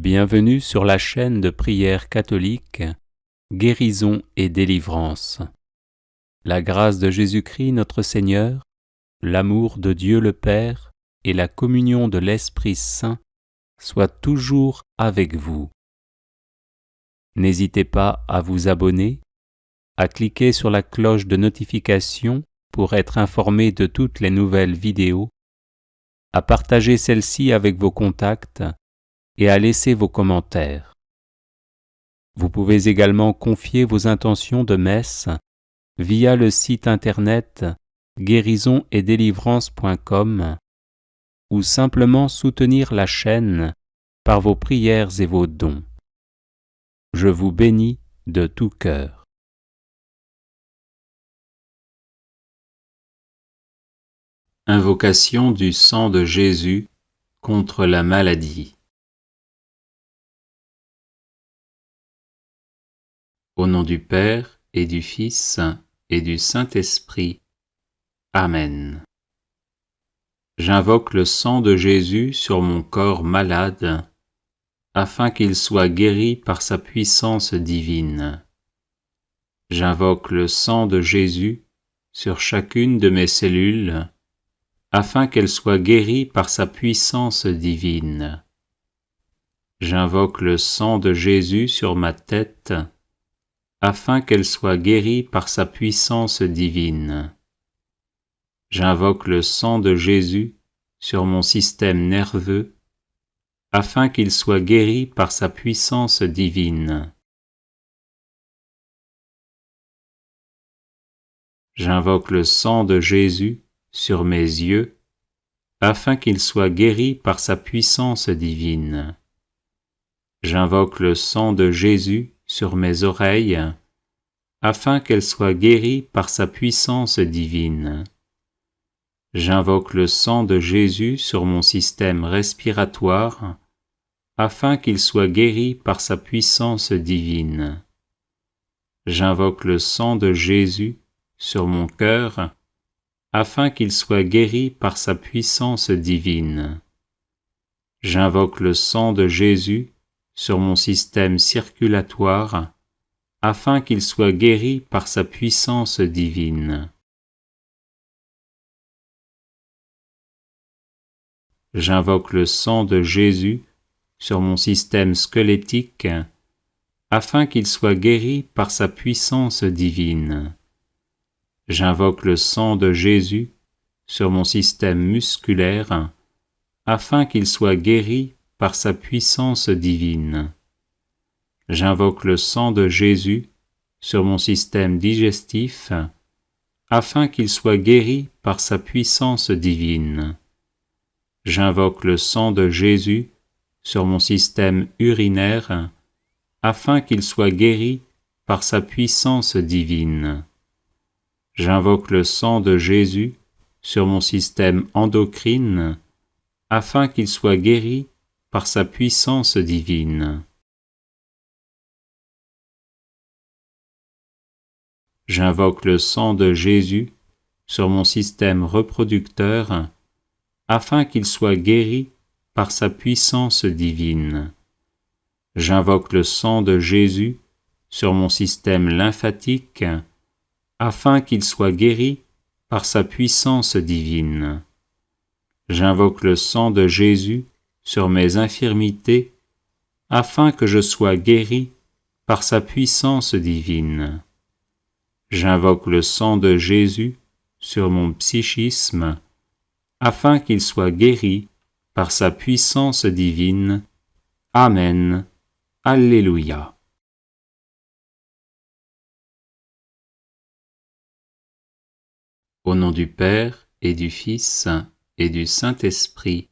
Bienvenue sur la chaîne de prière catholique, Guérison et délivrance. La grâce de Jésus-Christ notre Seigneur, l'amour de Dieu le Père et la communion de l'Esprit Saint soient toujours avec vous. N'hésitez pas à vous abonner, à cliquer sur la cloche de notification pour être informé de toutes les nouvelles vidéos, à partager celle-ci avec vos contacts et à laisser vos commentaires. Vous pouvez également confier vos intentions de messe via le site internet guérisonetdélivrance.com ou simplement soutenir la chaîne par vos prières et vos dons. Je vous bénis de tout cœur. Invocation du sang de Jésus contre la maladie. Au nom du Père et du Fils et du Saint-Esprit. Amen. J'invoque le sang de Jésus sur mon corps malade, afin qu'il soit guéri par sa puissance divine. J'invoque le sang de Jésus sur chacune de mes cellules, afin qu'elles soient guéries par sa puissance divine. J'invoque le sang de Jésus sur ma tête, afin qu'elle soit guérie par sa puissance divine. J'invoque le sang de Jésus sur mon système nerveux, afin qu'il soit guéri par sa puissance divine. J'invoque le sang de Jésus sur mes yeux, afin qu'il soit guéri par sa puissance divine. J'invoque le sang de Jésus sur mes oreilles, afin qu'elles soient guéries par sa puissance divine. J'invoque le sang de Jésus sur mon système respiratoire, afin qu'il soit guéri par sa puissance divine. J'invoque le sang de Jésus sur mon cœur, afin qu'il soit guéri par sa puissance divine. J'invoque le sang de Jésus sur mon système circulatoire, afin qu'il soit guéri par sa puissance divine. J'invoque le sang de Jésus sur mon système squelettique, afin qu'il soit guéri par sa puissance divine. J'invoque le sang de Jésus sur mon système musculaire, afin qu'il soit guéri par sa puissance divine. J'invoque le sang de Jésus sur mon système digestif, afin qu'il soit guéri par sa puissance divine. J'invoque le sang de Jésus sur mon système urinaire, afin qu'il soit guéri par sa puissance divine. J'invoque le sang de Jésus sur mon système endocrine, afin qu'il soit guéri par sa puissance divine. J'invoque le sang de Jésus sur mon système reproducteur, afin qu'il soit guéri par sa puissance divine. J'invoque le sang de Jésus sur mon système lymphatique, afin qu'il soit guéri par sa puissance divine. J'invoque le sang de Jésus sur mes infirmités, afin que je sois guéri par sa puissance divine. J'invoque le sang de Jésus sur mon psychisme, afin qu'il soit guéri par sa puissance divine. Amen. Alléluia. Au nom du Père et du Fils et du Saint-Esprit.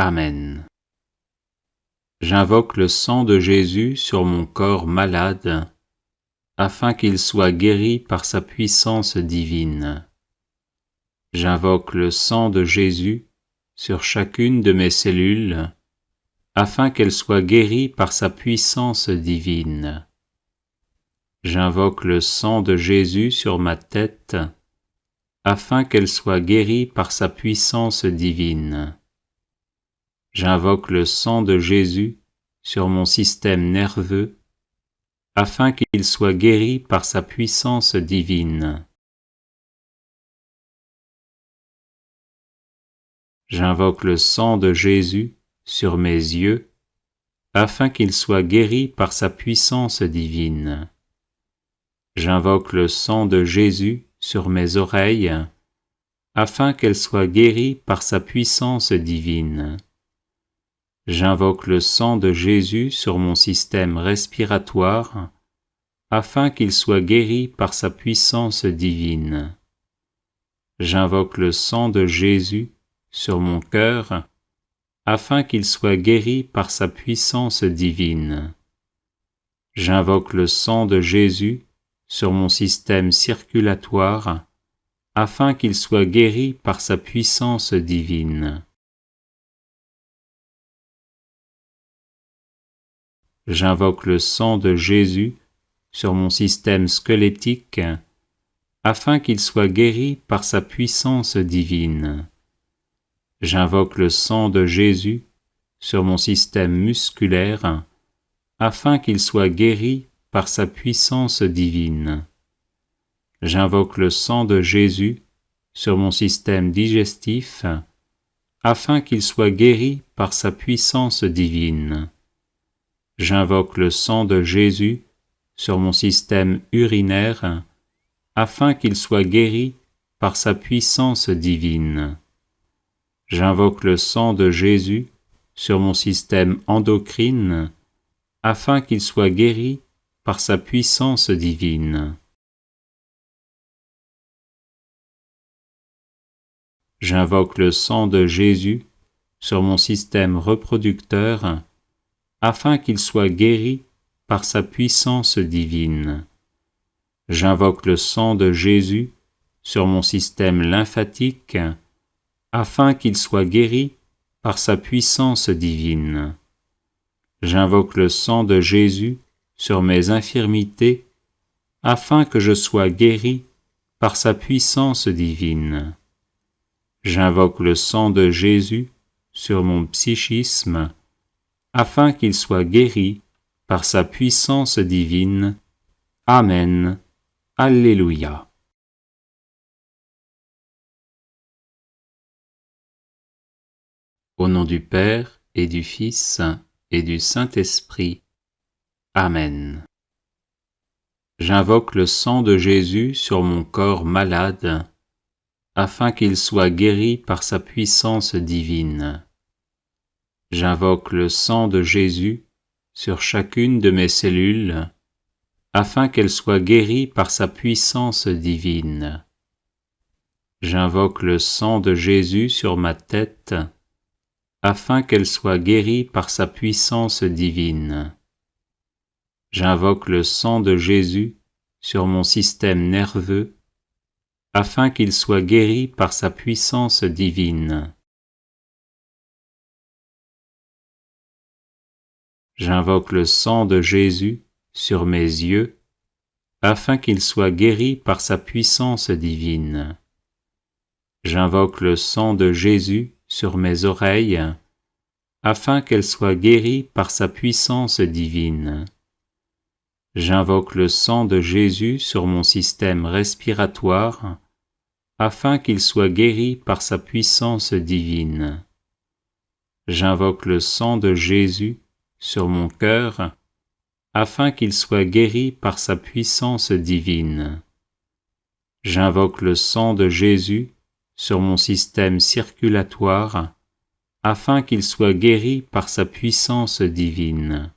Amen. J'invoque le sang de Jésus sur mon corps malade, afin qu'il soit guéri par sa puissance divine. J'invoque le sang de Jésus sur chacune de mes cellules, afin qu'elles soient guéries par sa puissance divine. J'invoque le sang de Jésus sur ma tête, afin qu'elle soit guérie par sa puissance divine. J'invoque le sang de Jésus sur mon système nerveux, afin qu'il soit guéri par sa puissance divine. J'invoque le sang de Jésus sur mes yeux, afin qu'il soit guéri par sa puissance divine. J'invoque le sang de Jésus sur mes oreilles, afin qu'elles soient guéries par sa puissance divine. J'invoque le sang de Jésus sur mon système respiratoire, afin qu'il soit guéri par sa puissance divine. J'invoque le sang de Jésus sur mon cœur, afin qu'il soit guéri par sa puissance divine. J'invoque le sang de Jésus sur mon système circulatoire, afin qu'il soit guéri par sa puissance divine. J'invoque le sang de Jésus sur mon système squelettique, afin qu'il soit guéri par sa puissance divine. J'invoque le sang de Jésus sur mon système musculaire, afin qu'il soit guéri par sa puissance divine. J'invoque le sang de Jésus sur mon système digestif, afin qu'il soit guéri par sa puissance divine. J'invoque le sang de Jésus sur mon système urinaire, afin qu'il soit guéri par sa puissance divine. J'invoque le sang de Jésus sur mon système endocrine, afin qu'il soit guéri par sa puissance divine. J'invoque le sang de Jésus sur mon système reproducteur, afin qu'il soit guéri par sa puissance divine. J'invoque le sang de Jésus sur mon système lymphatique, afin qu'il soit guéri par sa puissance divine. J'invoque le sang de Jésus sur mes infirmités, afin que je sois guéri par sa puissance divine. J'invoque le sang de Jésus sur mon psychisme, afin qu'il soit guéri par sa puissance divine. Amen. Alléluia. Au nom du Père et du Fils et du Saint-Esprit. Amen. J'invoque le sang de Jésus sur mon corps malade, afin qu'il soit guéri par sa puissance divine. J'invoque le sang de Jésus sur chacune de mes cellules, afin qu'elles soient guéries par sa puissance divine. J'invoque le sang de Jésus sur ma tête, afin qu'elle soit guérie par sa puissance divine. J'invoque le sang de Jésus sur mon système nerveux, afin qu'il soit guéri par sa puissance divine. J'invoque le sang de Jésus sur mes yeux, afin qu'il soit guéri par sa puissance divine. J'invoque le sang de Jésus sur mes oreilles, afin qu'elles soient guéries par sa puissance divine. J'invoque le sang de Jésus sur mon système respiratoire, afin qu'il soit guéri par sa puissance divine. J'invoque le sang de Jésus sur mon cœur, afin qu'il soit guéri par sa puissance divine. J'invoque le sang de Jésus sur mon système circulatoire, afin qu'il soit guéri par sa puissance divine.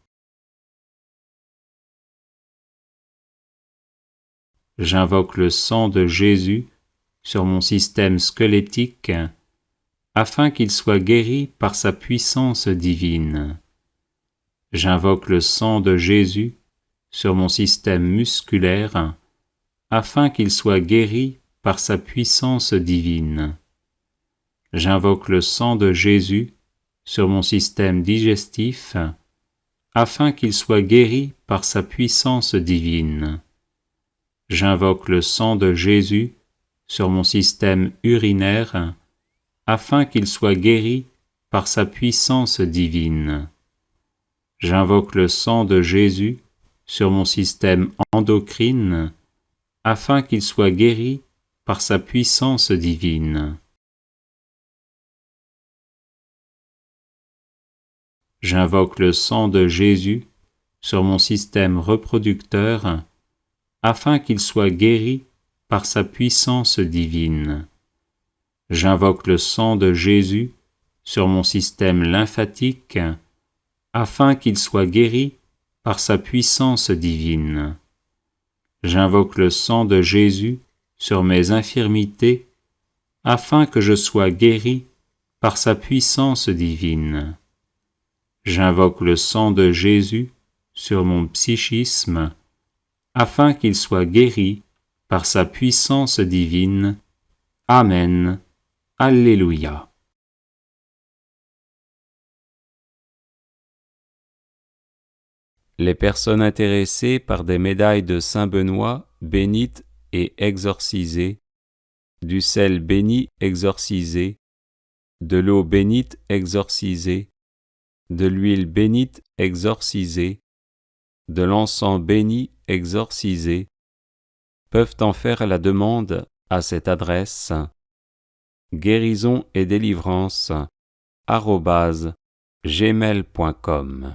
J'invoque le sang de Jésus sur mon système squelettique, afin qu'il soit guéri par sa puissance divine. J'invoque le sang de Jésus sur mon système musculaire, afin qu'il soit guéri par sa puissance divine. J'invoque le sang de Jésus sur mon système digestif, afin qu'il soit guéri par sa puissance divine. J'invoque le sang de Jésus sur mon système urinaire, afin qu'il soit guéri par sa puissance divine. J'invoque le sang de Jésus sur mon système endocrine afin qu'il soit guéri par sa puissance divine. J'invoque le sang de Jésus sur mon système reproducteur afin qu'il soit guéri par sa puissance divine. J'invoque le sang de Jésus sur mon système lymphatique afin qu'il soit guéri par sa puissance divine. J'invoque le sang de Jésus sur mes infirmités afin que je sois guéri par sa puissance divine. J'invoque le sang de Jésus sur mon psychisme afin qu'il soit guéri par sa puissance divine. Amen. Alléluia. Les personnes intéressées par des médailles de Saint Benoît bénites et exorcisées, du sel béni exorcisé, de l'eau bénite exorcisée, de l'huile bénite exorcisée, de l'encens béni exorcisé, peuvent en faire la demande à cette adresse guérison et délivrance @gmail.com.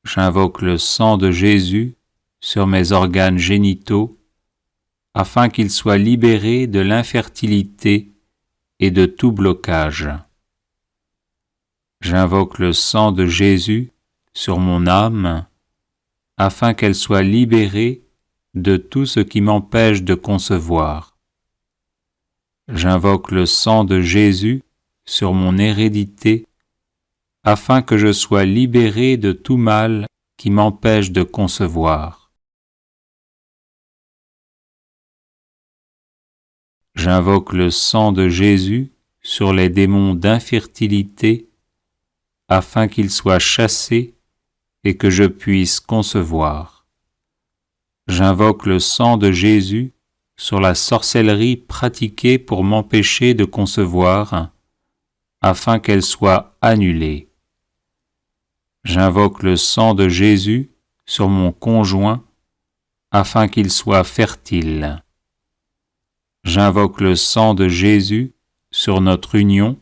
J'invoque le sang de Jésus sur mes organes génitaux afin qu'ils soient libérés de l'infertilité et de tout blocage. J'invoque le sang de Jésus sur mon âme afin qu'elle soit libérée de tout ce qui m'empêche de concevoir. J'invoque le sang de Jésus sur mon hérédité afin que je sois libéré de tout mal qui m'empêche de concevoir. J'invoque le sang de Jésus sur les démons d'infertilité afin qu'ils soient chassés et que je puisse concevoir. J'invoque le sang de Jésus sur la sorcellerie pratiquée pour m'empêcher de concevoir afin qu'elle soit annulée. J'invoque le sang de Jésus sur mon conjoint afin qu'il soit fertile. J'invoque le sang de Jésus sur notre union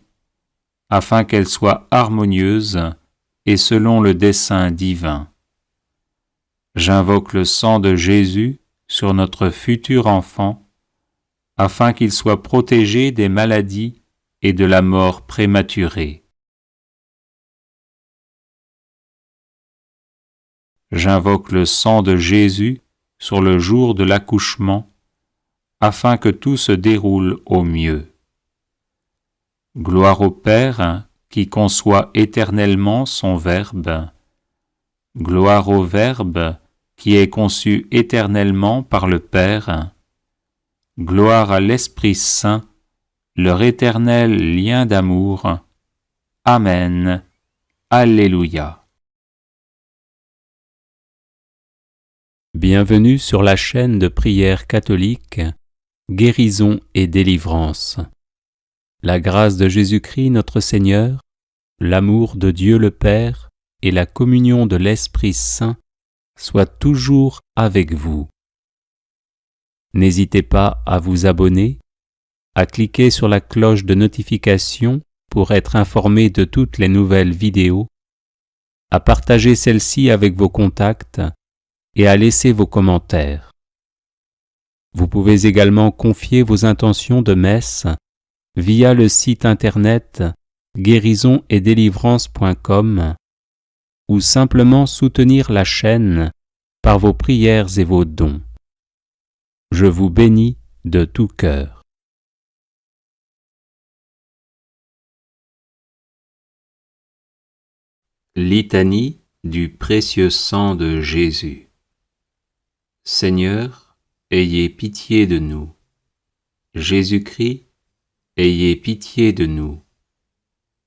afin qu'elle soit harmonieuse et selon le dessein divin. J'invoque le sang de Jésus sur notre futur enfant afin qu'il soit protégé des maladies et de la mort prématurée. J'invoque le sang de Jésus sur le jour de l'accouchement, afin que tout se déroule au mieux. Gloire au Père, qui conçoit éternellement son Verbe. Gloire au Verbe, qui est conçu éternellement par le Père. Gloire à l'Esprit Saint, leur éternel lien d'amour. Amen. Alléluia. Bienvenue sur la chaîne de prière catholique, Guérison et délivrance. La grâce de Jésus-Christ notre Seigneur, l'amour de Dieu le Père et la communion de l'Esprit Saint soient toujours avec vous. N'hésitez pas à vous abonner, à cliquer sur la cloche de notification pour être informé de toutes les nouvelles vidéos, à partager celle-ci avec vos contacts et à laisser vos commentaires. Vous pouvez également confier vos intentions de messe via le site internet guérisonetdélivrance.com ou simplement soutenir la chaîne par vos prières et vos dons. Je vous bénis de tout cœur. Litanie du précieux sang de Jésus. Seigneur, ayez pitié de nous. Jésus-Christ, ayez pitié de nous.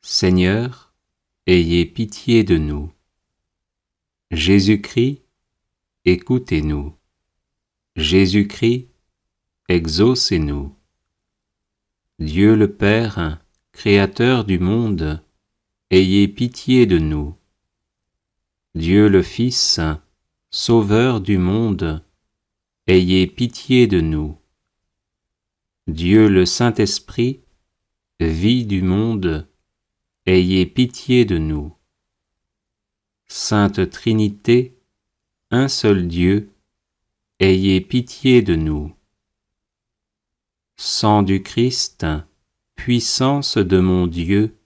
Seigneur, ayez pitié de nous. Jésus-Christ, écoutez-nous. Jésus-Christ, exaucez-nous. Dieu le Père, Créateur du monde, ayez pitié de nous. Dieu le Fils, Sauveur du monde, ayez pitié de nous. Dieu le Saint-Esprit, vie du monde, ayez pitié de nous. Sainte Trinité, un seul Dieu, ayez pitié de nous. Sang du Christ, puissance de mon Dieu,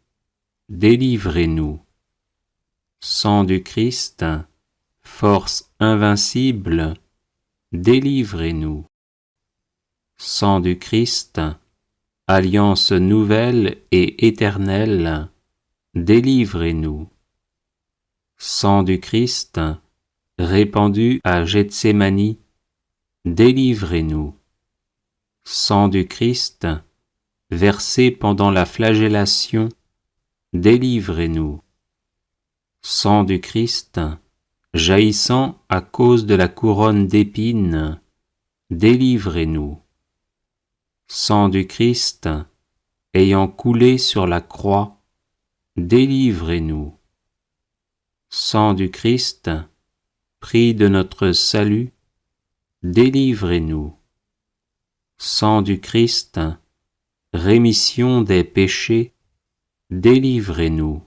délivrez-nous. Sang du Christ, force invincible, délivrez-nous. Sang du Christ, alliance nouvelle et éternelle, délivrez-nous. Sang du Christ, répandu à Gethsémani, délivrez-nous. Sang du Christ, versé pendant la flagellation, délivrez-nous. Sang du Christ, jaillissant à cause de la couronne d'épines, délivrez-nous. Sang du Christ, ayant coulé sur la croix, délivrez-nous. Sang du Christ, prix de notre salut, délivrez-nous. Sang du Christ, rémission des péchés, délivrez-nous.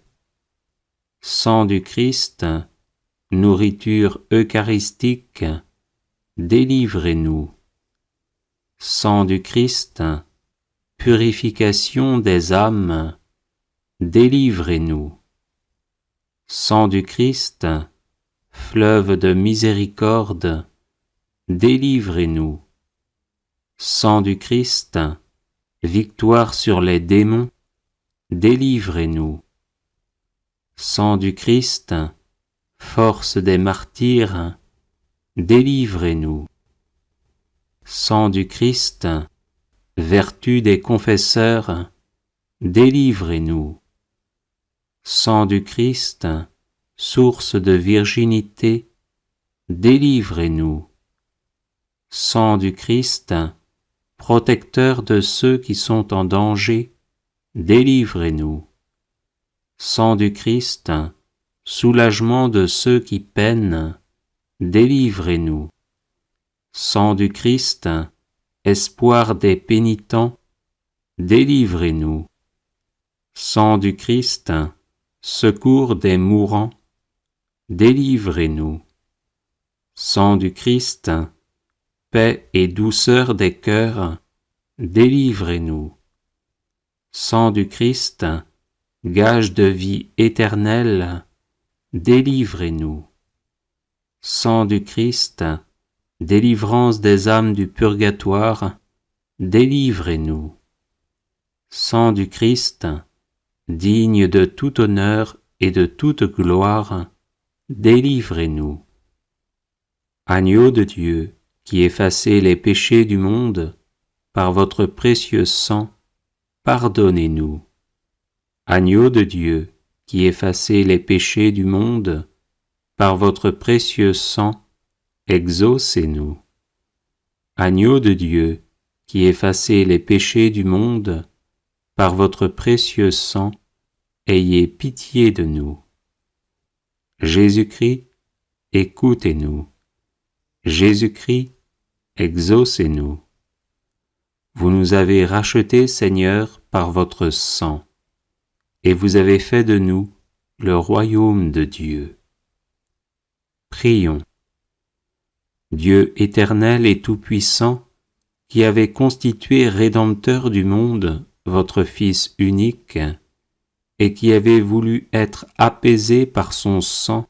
Sang du Christ, nourriture eucharistique, délivrez-nous. Sang du Christ, purification des âmes, délivrez-nous. Sang du Christ, fleuve de miséricorde, délivrez-nous. Sang du Christ, victoire sur les démons, délivrez-nous. Sang du Christ, force des martyrs, délivrez-nous. Sang du Christ, vertu des confesseurs, délivrez-nous. Sang du Christ, source de virginité, délivrez-nous. Sang du Christ, protecteur de ceux qui sont en danger, délivrez-nous. Sang du Christ, soulagement de ceux qui peinent, délivrez-nous. Sang du Christ, espoir des pénitents, délivrez-nous. Sang du Christ, secours des mourants, délivrez-nous. Sang du Christ, paix et douceur des cœurs, délivrez-nous. Sang du Christ, gage de vie éternelle, délivrez-nous. Sang du Christ, délivrance des âmes du purgatoire, délivrez-nous. Sang du Christ, digne de tout honneur et de toute gloire, délivrez-nous. Agneau de Dieu, qui effacez les péchés du monde, par votre précieux sang, pardonnez-nous. Agneau de Dieu, qui effacez les péchés du monde, par votre précieux sang, exaucez-nous. Agneau de Dieu, qui effacez les péchés du monde, par votre précieux sang, ayez pitié de nous. Jésus-Christ, écoutez-nous. Jésus-Christ, exaucez-nous. Vous nous avez rachetés, Seigneur, par votre sang, et vous avez fait de nous le royaume de Dieu. Prions. Dieu éternel et tout-puissant, qui avez constitué Rédempteur du monde votre Fils unique, et qui avez voulu être apaisé par son sang,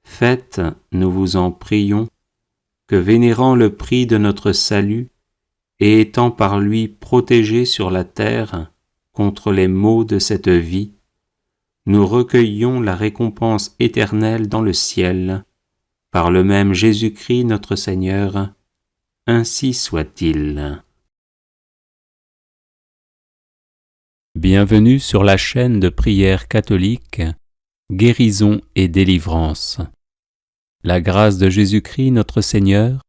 faites, nous vous en prions, que vénérant le prix de notre salut, et étant par lui protégés sur la terre contre les maux de cette vie, nous recueillions la récompense éternelle dans le ciel, par le même Jésus-Christ notre Seigneur, ainsi soit-il. Bienvenue sur la chaîne de prière catholique, Guérison et délivrance. La grâce de Jésus-Christ notre Seigneur,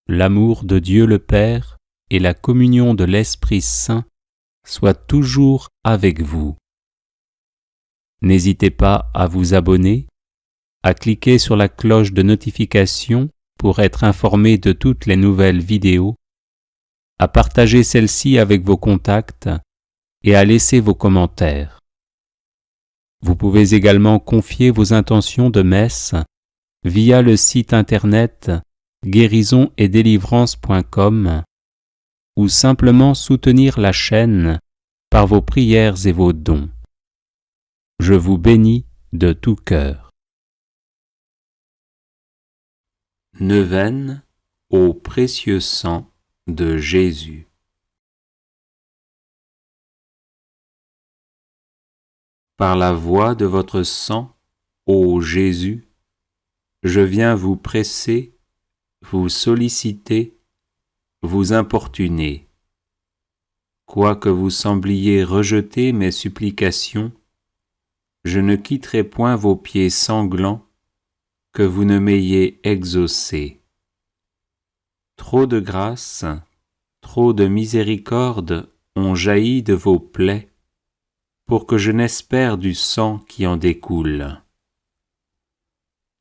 l'amour de Dieu le Père et la communion de l'Esprit Saint soient toujours avec vous. N'hésitez pas à vous abonner, à cliquer sur la cloche de notification pour être informé de toutes les nouvelles vidéos, à partager celle-ci avec vos contacts et à laisser vos commentaires. Vous pouvez également confier vos intentions de messe via le site internet guérisonetdélivrance.com ou simplement soutenir la chaîne par vos prières et vos dons. Je vous bénis de tout cœur. Neuvaine au précieux sang de Jésus. Par la voie de votre sang, ô Jésus, je viens vous presser, vous solliciter, vous importuner. Quoique vous sembliez rejeter mes supplications, je ne quitterai point vos pieds sanglants que vous ne m'ayez exaucé. Trop de grâce, trop de miséricorde ont jailli de vos plaies pour que je n'espère du sang qui en découle.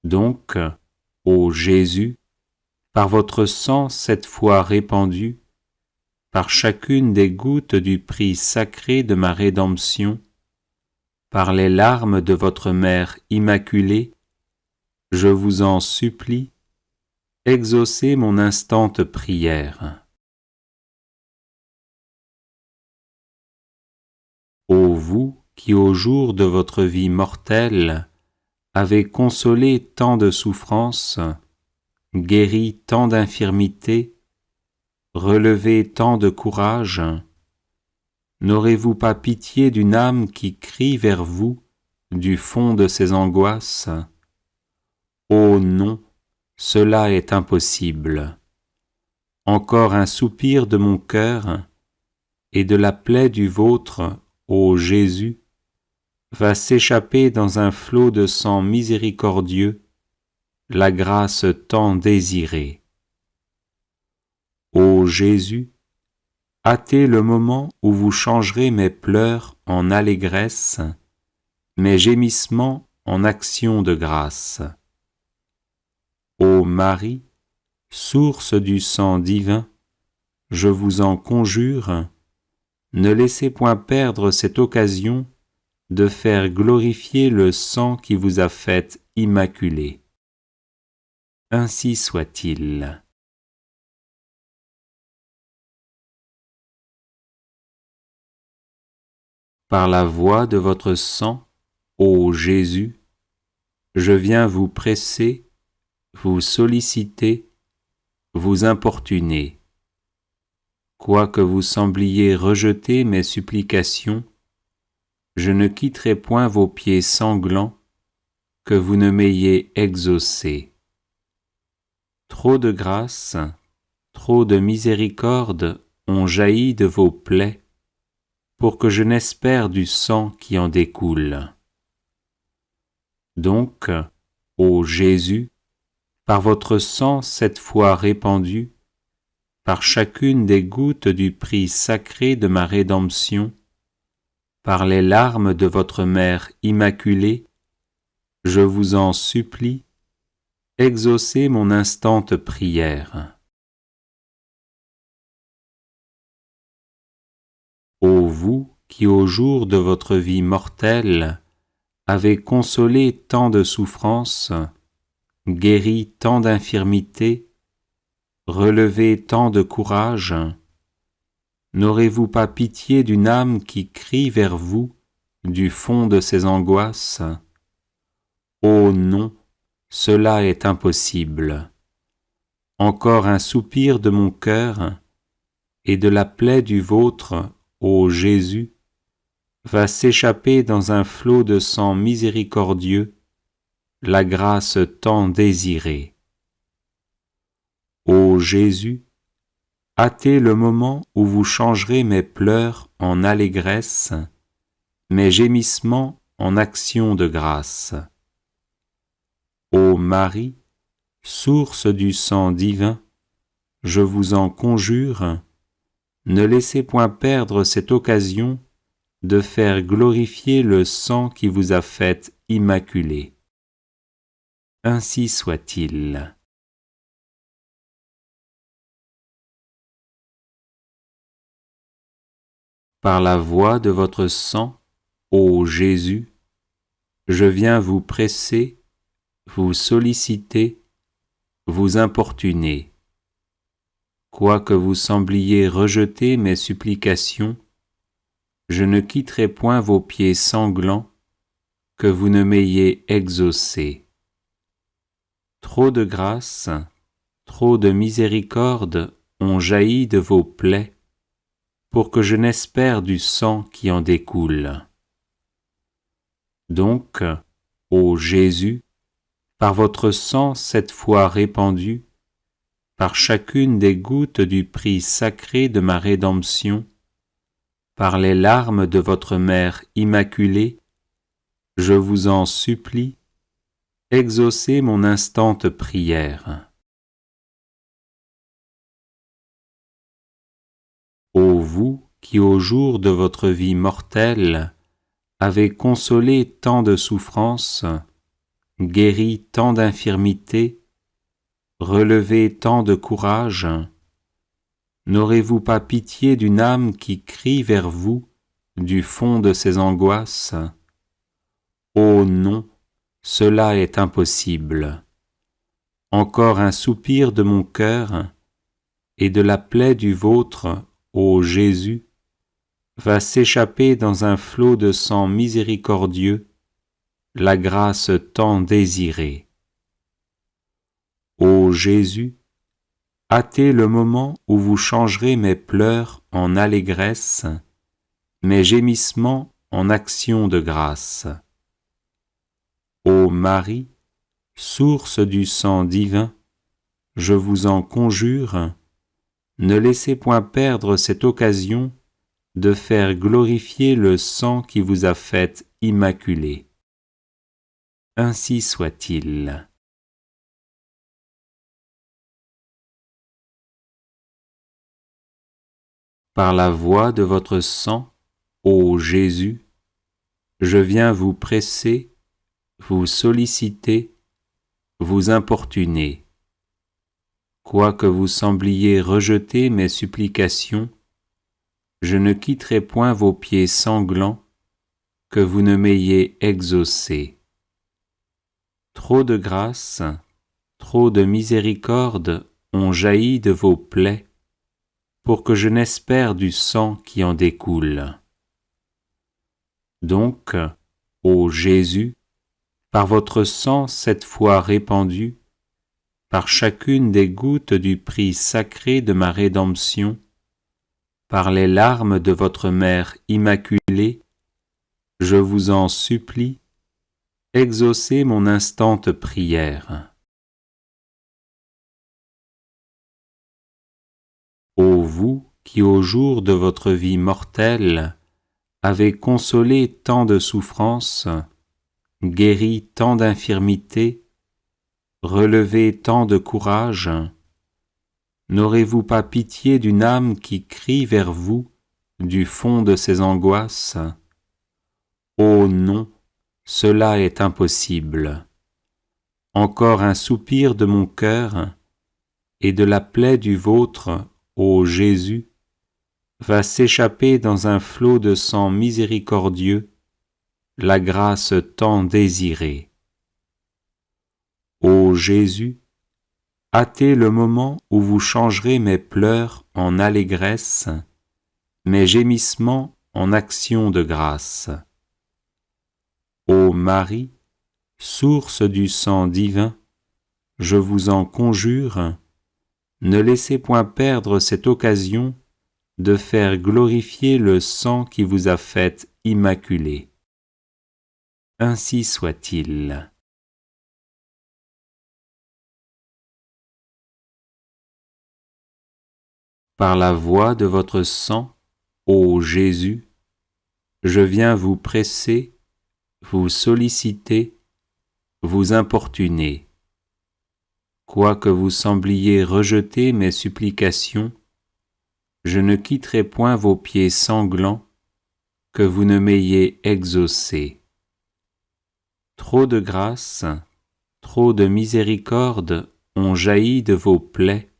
Donc, ô Jésus, par votre sang cette fois répandu, par chacune des gouttes du prix sacré de ma rédemption, par les larmes de votre Mère immaculée, je vous en supplie, exaucez mon instante prière. Ô vous qui au jour de votre vie mortelle avez consolé tant de souffrances, guéri tant d'infirmités, relevé tant de courage, n'aurez-vous pas pitié d'une âme qui crie vers vous du fond de ses angoisses? Oh non, cela est impossible. Encore un soupir de mon cœur et de la plaie du vôtre, ô Jésus, va s'échapper dans un flot de sang miséricordieux, la grâce tant désirée. Ô Jésus, hâtez le moment où vous changerez mes pleurs en allégresse, mes gémissements en actions de grâce. Ô Marie, source du sang divin, je vous en conjure, ne laissez point perdre cette occasion de faire glorifier le sang qui vous a faite immaculée. Ainsi soit-il. Par la voie de votre sang, ô Jésus, je viens vous presser, vous solliciter, vous importuner. Quoique vous sembliez rejeter mes supplications, je ne quitterai point vos pieds sanglants que vous ne m'ayez exaucé. Trop de grâce, trop de miséricorde ont jailli de vos plaies pour que je n'espère du sang qui en découle. Donc, ô Jésus, par votre sang cette fois répandu, par chacune des gouttes du prix sacré de ma rédemption, par les larmes de votre Mère immaculée, je vous en supplie, exaucez mon instante prière. Ô vous qui au jour de votre vie mortelle avez consolé tant de souffrances, guéri tant d'infirmités, relevé tant de courage, n'aurez-vous pas pitié d'une âme qui crie vers vous du fond de ses angoisses? Oh non, cela est impossible. Encore un soupir de mon cœur et de la plaie du vôtre, ô Jésus, va s'échapper dans un flot de sang miséricordieux, la grâce tant désirée. Ô Jésus, hâtez le moment où vous changerez mes pleurs en allégresse, mes gémissements en actions de grâce. Ô Marie, source du sang divin, je vous en conjure, ne laissez point perdre cette occasion de faire glorifier le sang qui vous a faite immaculée. Ainsi soit-il. Par la voie de votre sang, ô Jésus, je viens vous presser, vous solliciter, vous importuner. Quoique vous sembliez rejeter mes supplications, je ne quitterai point vos pieds sanglants, que vous ne m'ayez exaucé. Trop de grâce, trop de miséricorde ont jailli de vos plaies, pour que je n'espère du sang qui en découle. Donc, ô Jésus, par votre sang cette fois répandu, par chacune des gouttes du prix sacré de ma rédemption, par les larmes de votre Mère immaculée, je vous en supplie, exaucez mon instante prière. Ô vous qui au jour de votre vie mortelle avez consolé tant de souffrances, guéri tant d'infirmités, relevé tant de courage, n'aurez-vous pas pitié d'une âme qui crie vers vous du fond de ses angoisses? Oh non, cela est impossible. Encore un soupir de mon cœur et de la plaie du vôtre, ô Jésus, va s'échapper dans un flot de sang miséricordieux, la grâce tant désirée. Ô Jésus, hâtez le moment où vous changerez mes pleurs en allégresse, mes gémissements en actions de grâce. Ô Marie, source du sang divin, je vous en conjure, ne laissez point perdre cette occasion de faire glorifier le sang qui vous a faite immaculée. Ainsi soit-il. Par la voie de votre sang, ô Jésus, je viens vous presser, vous solliciter, vous importuner. Quoique vous sembliez rejeter mes supplications, je ne quitterai point vos pieds sanglants, que vous ne m'ayez exaucé. Trop de grâce, trop de miséricorde ont jailli de vos plaies, pour que je n'espère du sang qui en découle. Donc, ô Jésus, par votre sang cette fois répandu, par chacune des gouttes du prix sacré de ma rédemption, par les larmes de votre Mère immaculée, je vous en supplie, exaucez mon instante prière. Ô vous qui au jour de votre vie mortelle avez consolé tant de souffrances, guéri tant d'infirmités, relevé tant de courage, n'aurez-vous pas pitié d'une âme qui crie vers vous du fond de ses angoisses? Oh non, cela est impossible. Encore un soupir de mon cœur et de la plaie du vôtre, ô Jésus, va s'échapper dans un flot de sang miséricordieux, la grâce tant désirée. Ô Jésus, hâtez le moment où vous changerez mes pleurs en allégresse, mes gémissements en actions de grâce. Ô Marie, source du sang divin, je vous en conjure, ne laissez point perdre cette occasion de faire glorifier le sang qui vous a faite immaculé. Ainsi soit-il. Par la voie de votre sang, ô Jésus, je viens vous presser, vous solliciter, vous importuner. Quoique vous sembliez rejeter mes supplications, je ne quitterai point vos pieds sanglants, que vous ne m'ayez exaucé. Trop de grâce, trop de miséricorde ont jailli de vos plaies,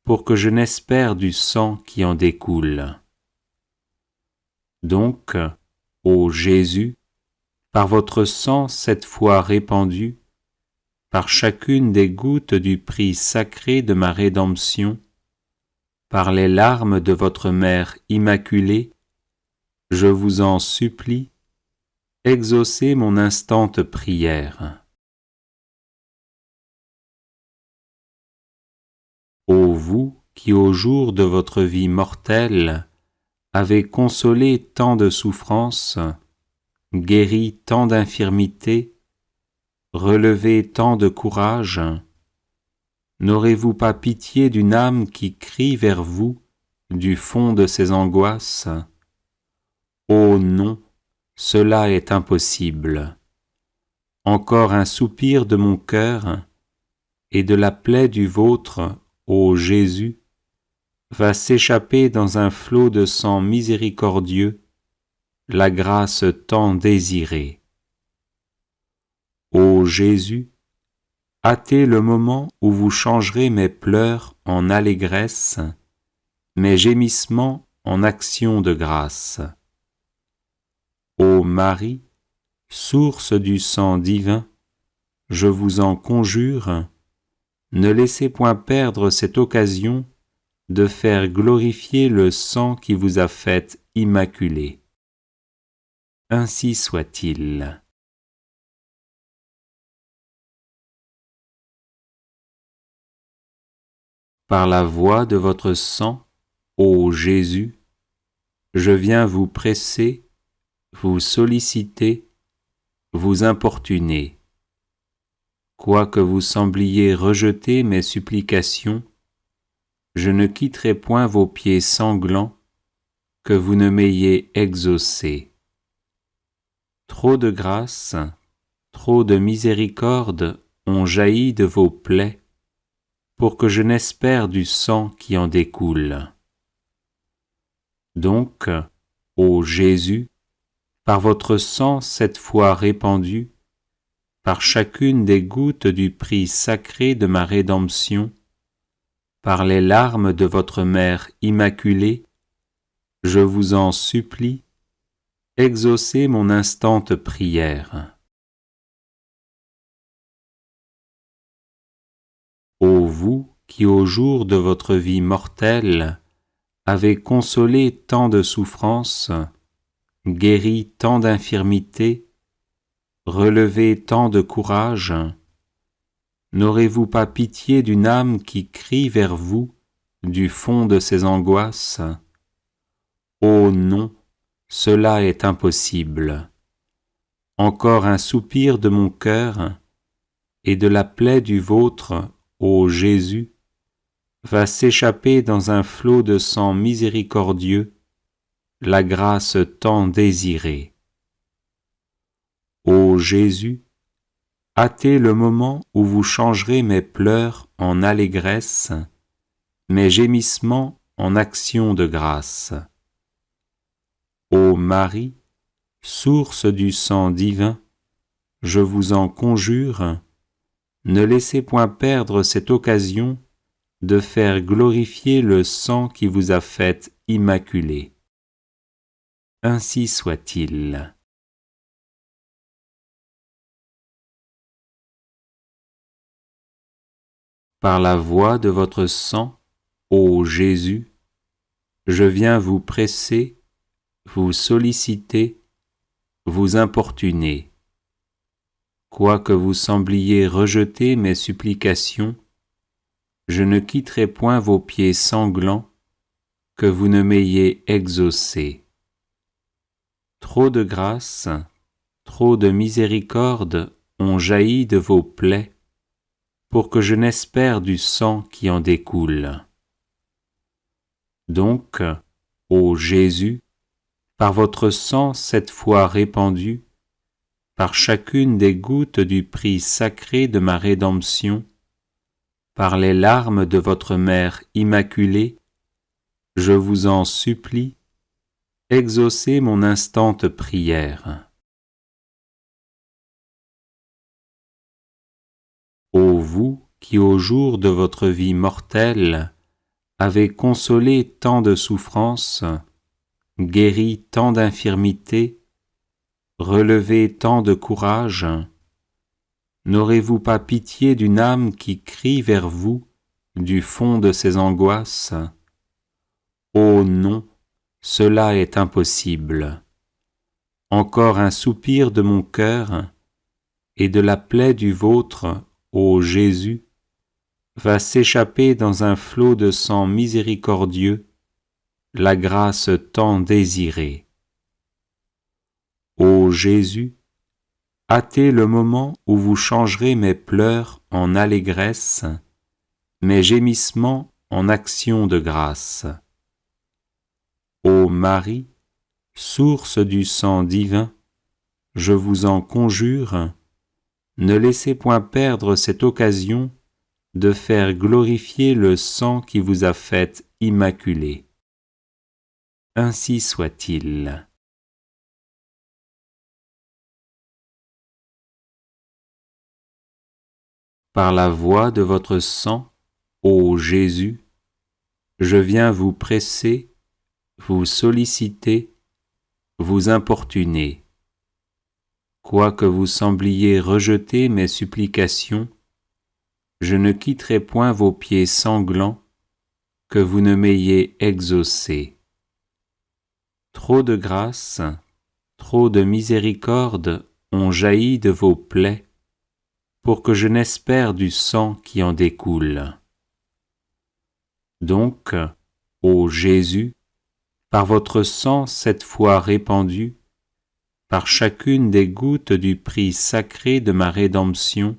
pour que je n'espère du sang qui en découle. Donc, ô Jésus, par votre sang cette fois répandu, par chacune des gouttes du prix sacré de ma rédemption, par les larmes de votre Mère immaculée, je vous en supplie, exaucez mon instante prière. Ô vous qui au jour de votre vie mortelle avez consolé tant de souffrances, guéri tant d'infirmités, relevé tant de courage, n'aurez-vous pas pitié d'une âme qui crie vers vous du fond de ses angoisses? Oh non, cela est impossible. Encore un soupir de mon cœur et de la plaie du vôtre, ô Jésus, va s'échapper dans un flot de sang miséricordieux, la grâce tant désirée. Ô Jésus, hâtez le moment où vous changerez mes pleurs en allégresse, mes gémissements en actions de grâce. Ô Marie, source du sang divin, je vous en conjure, ne laissez point perdre cette occasion de faire glorifier le sang qui vous a faite immaculée. Ainsi soit-il. Par la voie de votre sang, ô Jésus, je viens vous presser, vous solliciter, vous importuner. Quoique vous sembliez rejeter mes supplications, je ne quitterai point vos pieds sanglants, que vous ne m'ayez exaucé. Trop de grâce, trop de miséricorde ont jailli de vos plaies, pour que je n'espère du sang qui en découle. Donc, ô Jésus, par votre sang cette fois répandu, par chacune des gouttes du prix sacré de ma rédemption, par les larmes de votre Mère immaculée, je vous en supplie, exaucez mon instante prière. Ô vous qui au jour de votre vie mortelle avez consolé tant de souffrances, guéri tant d'infirmités, relevé tant de courage, n'aurez-vous pas pitié d'une âme qui crie vers vous du fond de ses angoisses? Oh non, cela est impossible. Encore un soupir de mon cœur et de la plaie du vôtre, ô Jésus, va s'échapper dans un flot de sang miséricordieux, la grâce tant désirée. Ô Jésus, hâtez le moment où vous changerez mes pleurs en allégresse, mes gémissements en actions de grâce. Ô Marie, source du sang divin, je vous en conjure, ne laissez point perdre cette occasion de faire glorifier le sang qui vous a faite immaculée. Ainsi soit-il. Par la voie de votre sang, ô Jésus, je viens vous presser, vous solliciter, vous importuner. Quoique vous sembliez rejeter mes supplications, je ne quitterai point vos pieds sanglants, que vous ne m'ayez exaucé. Trop de grâce, trop de miséricorde ont jailli de vos plaies, pour que je n'espère du sang qui en découle. Donc, ô Jésus, par votre sang 7 fois répandu, par chacune des gouttes du prix sacré de ma rédemption, par les larmes de votre Mère Immaculée, je vous en supplie, exaucez mon instante prière. Ô vous qui au jour de votre vie mortelle avez consolé tant de souffrances, guéri tant d'infirmités, relevé tant de courage, n'aurez-vous pas pitié d'une âme qui crie vers vous du fond de ses angoisses? Oh non, cela est impossible. Encore un soupir de mon cœur et de la plaie du vôtre, ô Jésus, va s'échapper dans un flot de sang miséricordieux, la grâce tant désirée. Ô Jésus, hâtez le moment où vous changerez mes pleurs en allégresse, mes gémissements en actions de grâce. Ô Marie, source du sang divin, je vous en conjure, ne laissez point perdre cette occasion de faire glorifier le sang qui vous a faite immaculée. Ainsi soit-il. Par la voie de votre sang, ô Jésus, je viens vous presser, vous solliciter, vous importuner. Quoique vous sembliez rejeter mes supplications, je ne quitterai point vos pieds sanglants, que vous ne m'ayez exaucé. Trop de grâce, trop de miséricorde ont jailli de vos plaies, pour que je n'espère du sang qui en découle. Donc, ô Jésus, par votre sang 7 fois répandu, par chacune des gouttes du prix sacré de ma rédemption,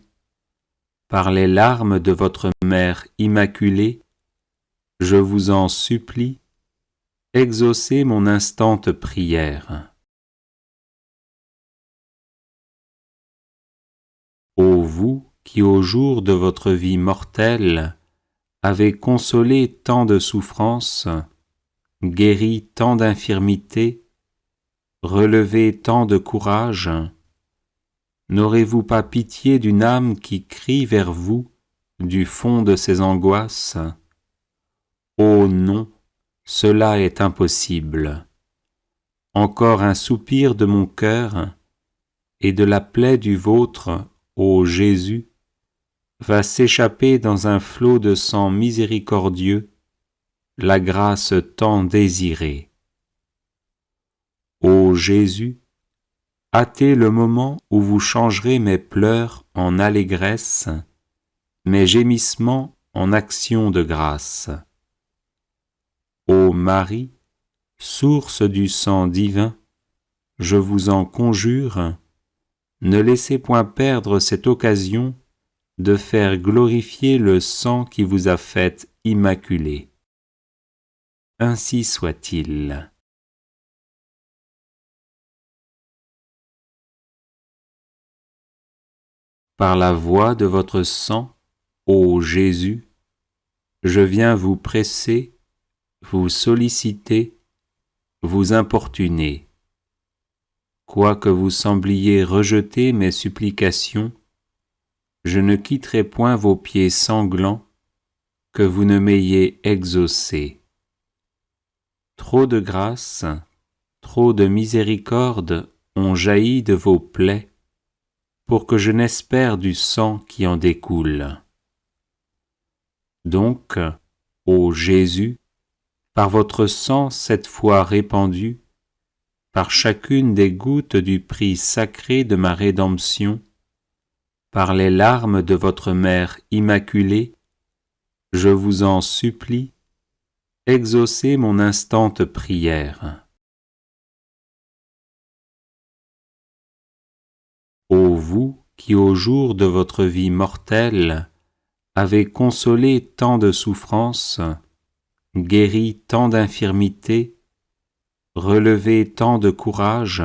par les larmes de votre Mère Immaculée, je vous en supplie, exaucez mon instante prière. Ô vous qui au jour de votre vie mortelle avez consolé tant de souffrances, guéri tant d'infirmités, relevé tant de courage, n'aurez-vous pas pitié d'une âme qui crie vers vous du fond de ses angoisses? Oh non, cela est impossible. Encore un soupir de mon cœur et de la plaie du vôtre, ô Jésus, va s'échapper dans un flot de sang miséricordieux, la grâce tant désirée. Ô Jésus, hâtez le moment où vous changerez mes pleurs en allégresse, mes gémissements en actions de grâce. Ô Marie, source du sang divin, je vous en conjure, ne laissez point perdre cette occasion de faire glorifier le sang qui vous a faite immaculée. Ainsi soit-il. Par la voie de votre sang, ô Jésus, je viens vous presser, vous solliciter, vous importuner. Quoique vous sembliez rejeter mes supplications, je ne quitterai point vos pieds sanglants, que vous ne m'ayez exaucé. Trop de grâce, trop de miséricorde ont jailli de vos plaies, pour que je n'espère du sang qui en découle. Donc, ô Jésus, par votre sang 7 fois répandu, par chacune des gouttes du prix sacré de ma rédemption, par les larmes de votre Mère Immaculée, je vous en supplie, exaucez mon instante prière. vous qui au jour de votre vie mortelle avez consolé tant de souffrances, guéri tant d'infirmités, relevé tant de courage,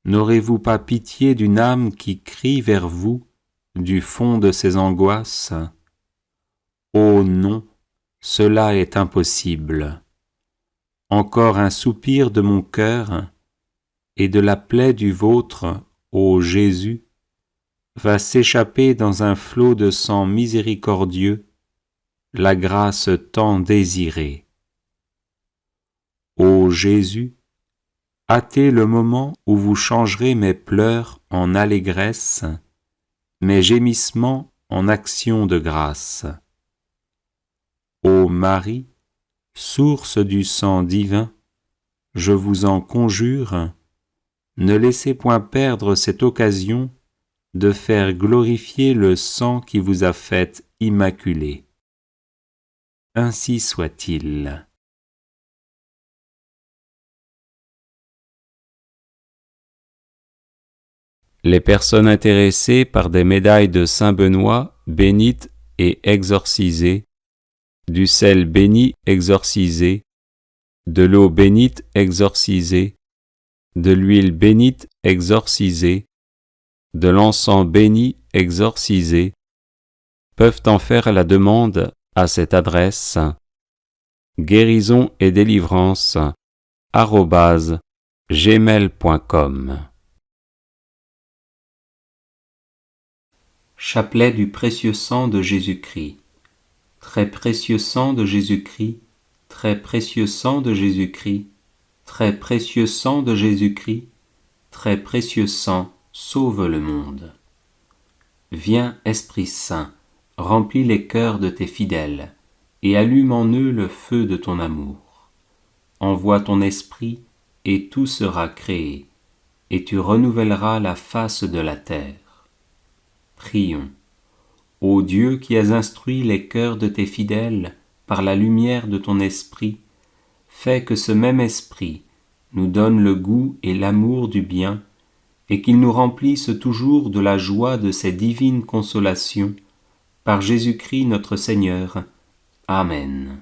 n'aurez-vous pas pitié d'une âme qui crie vers vous du fond de ses angoisses? Oh non, cela est impossible. Encore un soupir de mon cœur et de la plaie du vôtre, ô Jésus, va s'échapper dans un flot de sang miséricordieux, la grâce tant désirée. Ô Jésus, hâtez le moment où vous changerez mes pleurs en allégresse, mes gémissements en actions de grâce. Ô Marie, source du sang divin, je vous en conjure, ne laissez point perdre cette occasion de faire glorifier le sang qui vous a faite immaculée. Ainsi soit-il. Les personnes intéressées par des médailles de Saint Benoît bénites et exorcisées, du sel béni exorcisé, de l'eau bénite exorcisée, de l'huile bénite exorcisée, de l'encens béni exorcisé, peuvent en faire la demande à cette adresse guérison et délivrance @gmail.com. Chapelet du précieux sang de Jésus-Christ. Très précieux sang de Jésus-Christ, très précieux sang de Jésus-Christ, très précieux sang de Jésus-Christ, très précieux sang, sauve le monde. Viens, Esprit Saint, remplis les cœurs de tes fidèles, et allume en eux le feu de ton amour. Envoie ton esprit, et tout sera créé, et tu renouvelleras la face de la terre. Prions. Ô Dieu qui as instruit les cœurs de tes fidèles par la lumière de ton esprit, fais que ce même esprit nous donne le goût et l'amour du bien, et qu'il nous remplisse toujours de la joie de ces divines consolations, par Jésus-Christ notre Seigneur. Amen.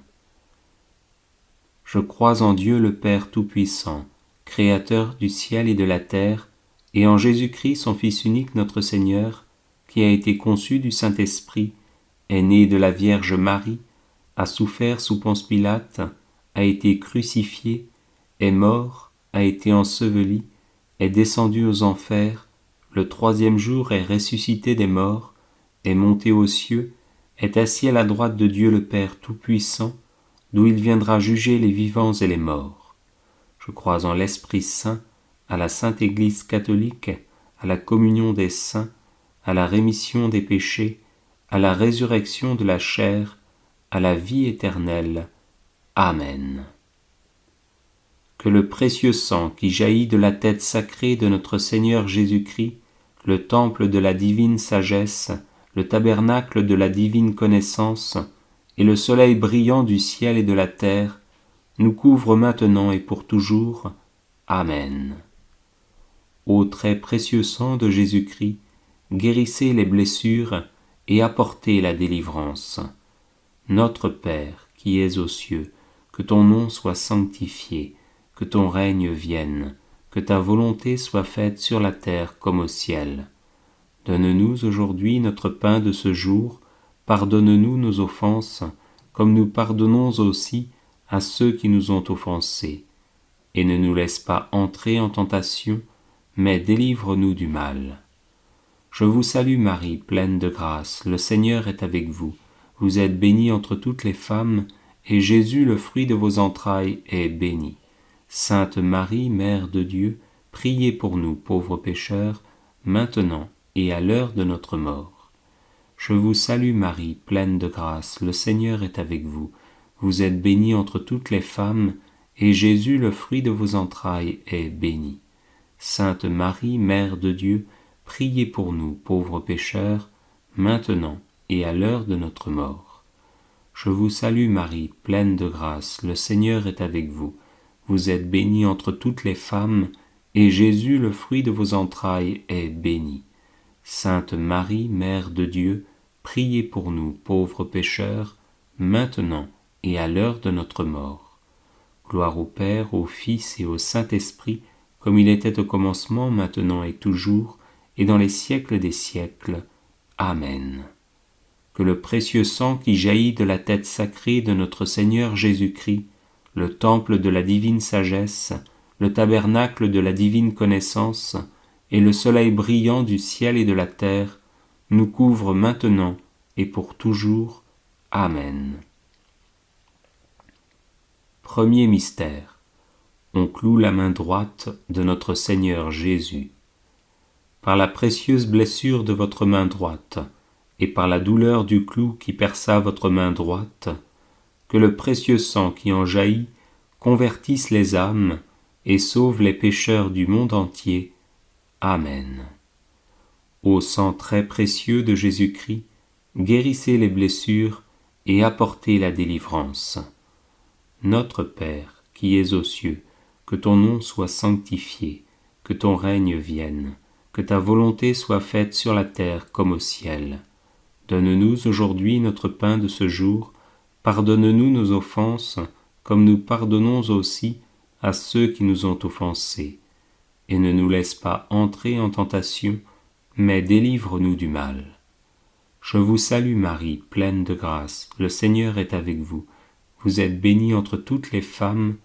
Je crois en Dieu le Père Tout-Puissant, Créateur du ciel et de la terre, et en Jésus-Christ son Fils unique notre Seigneur, qui a été conçu du Saint-Esprit, est né de la Vierge Marie, a souffert sous Ponce Pilate, a été crucifié, est mort, a été enseveli, est descendu aux enfers, le troisième jour est ressuscité des morts, est monté aux cieux, est assis à la droite de Dieu le Père Tout-Puissant, d'où il viendra juger les vivants et les morts. Je crois en l'Esprit Saint, à la Sainte Église catholique, à la communion des saints, à la rémission des péchés, à la résurrection de la chair, à la vie éternelle. Amen. Que le précieux sang qui jaillit de la tête sacrée de notre Seigneur Jésus-Christ, le temple de la divine sagesse, le tabernacle de la divine connaissance, et le soleil brillant du ciel et de la terre, nous couvre maintenant et pour toujours. Amen. Ô très précieux sang de Jésus-Christ, guérissez les blessures et apportez la délivrance. Notre Père, qui es aux cieux, que ton nom soit sanctifié, que ton règne vienne, que ta volonté soit faite sur la terre comme au ciel. Donne-nous aujourd'hui notre pain de ce jour, pardonne-nous nos offenses, comme nous pardonnons aussi à ceux qui nous ont offensés. Et ne nous laisse pas entrer en tentation, mais délivre-nous du mal. Je vous salue Marie, pleine de grâce, le Seigneur est avec vous. Vous êtes bénie entre toutes les femmes, et Jésus, le fruit de vos entrailles, est béni. Sainte Marie, Mère de Dieu, priez pour nous pauvres pécheurs, maintenant et à l'heure de notre mort. Je vous salue Marie, pleine de grâce, le Seigneur est avec vous. Vous êtes bénie entre toutes les femmes, et Jésus, le fruit de vos entrailles, est béni. Sainte Marie, Mère de Dieu, priez pour nous, pauvres pécheurs, maintenant et à l'heure de notre mort. Je vous salue Marie, pleine de grâce, le Seigneur est avec vous. Vous êtes bénie entre toutes les femmes, et Jésus, le fruit de vos entrailles, est béni. Sainte Marie, Mère de Dieu, priez pour nous pauvres pécheurs, maintenant et à l'heure de notre mort. Gloire au Père, au Fils et au Saint-Esprit, comme il était au commencement, maintenant et toujours, et dans les siècles des siècles. Amen. Que le précieux sang qui jaillit de la tête sacrée de notre Seigneur Jésus-Christ, le temple de la divine sagesse, le tabernacle de la divine connaissance, et le soleil brillant du ciel et de la terre, nous couvre maintenant et pour toujours. Amen. Premier mystère. On cloue la main droite de notre Seigneur Jésus. Par la précieuse blessure de votre main droite, et par la douleur du clou qui perça votre main droite, que le précieux sang qui en jaillit convertisse les âmes et sauve les pécheurs du monde entier. Amen. Ô sang très précieux de Jésus-Christ, guérissez les blessures et apportez la délivrance. Notre Père, qui es aux cieux, que ton nom soit sanctifié, que ton règne vienne, que ta volonté soit faite sur la terre comme au ciel. Donne-nous aujourd'hui notre pain de ce jour, pardonne-nous nos offenses, comme nous pardonnons aussi à ceux qui nous ont offensés. Et ne nous laisse pas entrer en tentation, mais délivre-nous du mal. Je vous salue Marie, pleine de grâce, le Seigneur est avec vous. Vous êtes bénie entre toutes les femmes,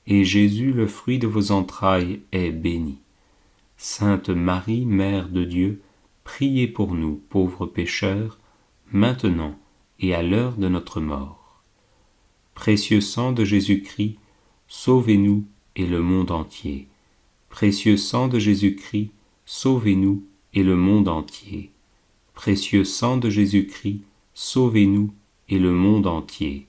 et Jésus, le fruit de vos entrailles, est béni. Sainte Marie, Mère de Dieu, priez pour nous, pauvres pécheurs, maintenant et à l'heure de notre mort. Précieux sang de Jésus-Christ, sauvez-nous et le monde entier. Précieux sang de Jésus-Christ, sauvez-nous et le monde entier. Précieux sang de Jésus-Christ, sauvez-nous et le monde entier.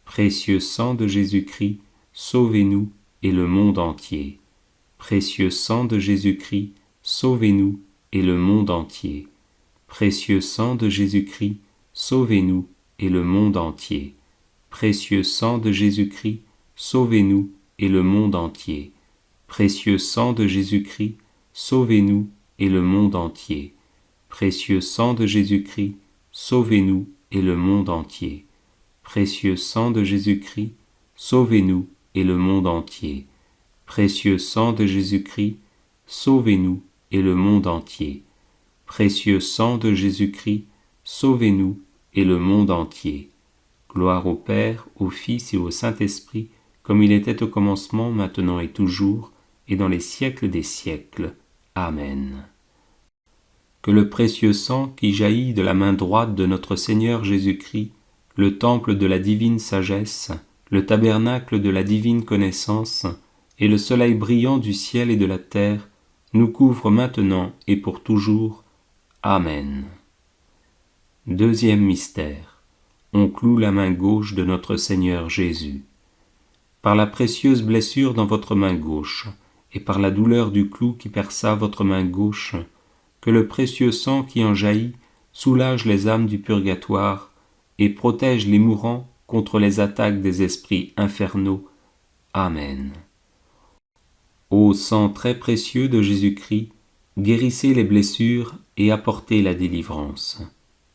Précieux sang de Jésus-Christ, sauvez-nous et le monde entier. Précieux sang de Jésus-Christ, sauvez-nous et le monde entier. Précieux sang de Jésus-Christ, sauvez-nous et le monde entier. Précieux sang de Jésus-Christ, sauvez-nous et le monde entier. Précieux sang de Jésus-Christ, sauvez-nous et le monde entier. Précieux sang de Jésus-Christ, sauvez-nous et le monde entier. Précieux sang de Jésus-Christ, sauvez-nous et le monde entier. Précieux sang de Jésus-Christ, sauvez-nous et le monde entier. Précieux sang de Jésus-Christ, sauvez-nous et le monde entier. Gloire au Père, au Fils et au Saint-Esprit, comme il était au commencement, maintenant et toujours, et dans les siècles des siècles. Amen. Que le précieux sang qui jaillit de la main droite de notre Seigneur Jésus-Christ, le temple de la divine sagesse, le tabernacle de la divine connaissance, et le soleil brillant du ciel et de la terre, nous couvre maintenant et pour toujours. Amen. Deuxième mystère. On cloue la main gauche de notre Seigneur Jésus. Par la précieuse blessure dans votre main gauche, et par la douleur du clou qui perça votre main gauche, que le précieux sang qui en jaillit soulage les âmes du purgatoire et protège les mourants contre les attaques des esprits infernaux. Amen. Ô sang très précieux de Jésus-Christ, guérissez les blessures et apportez la délivrance.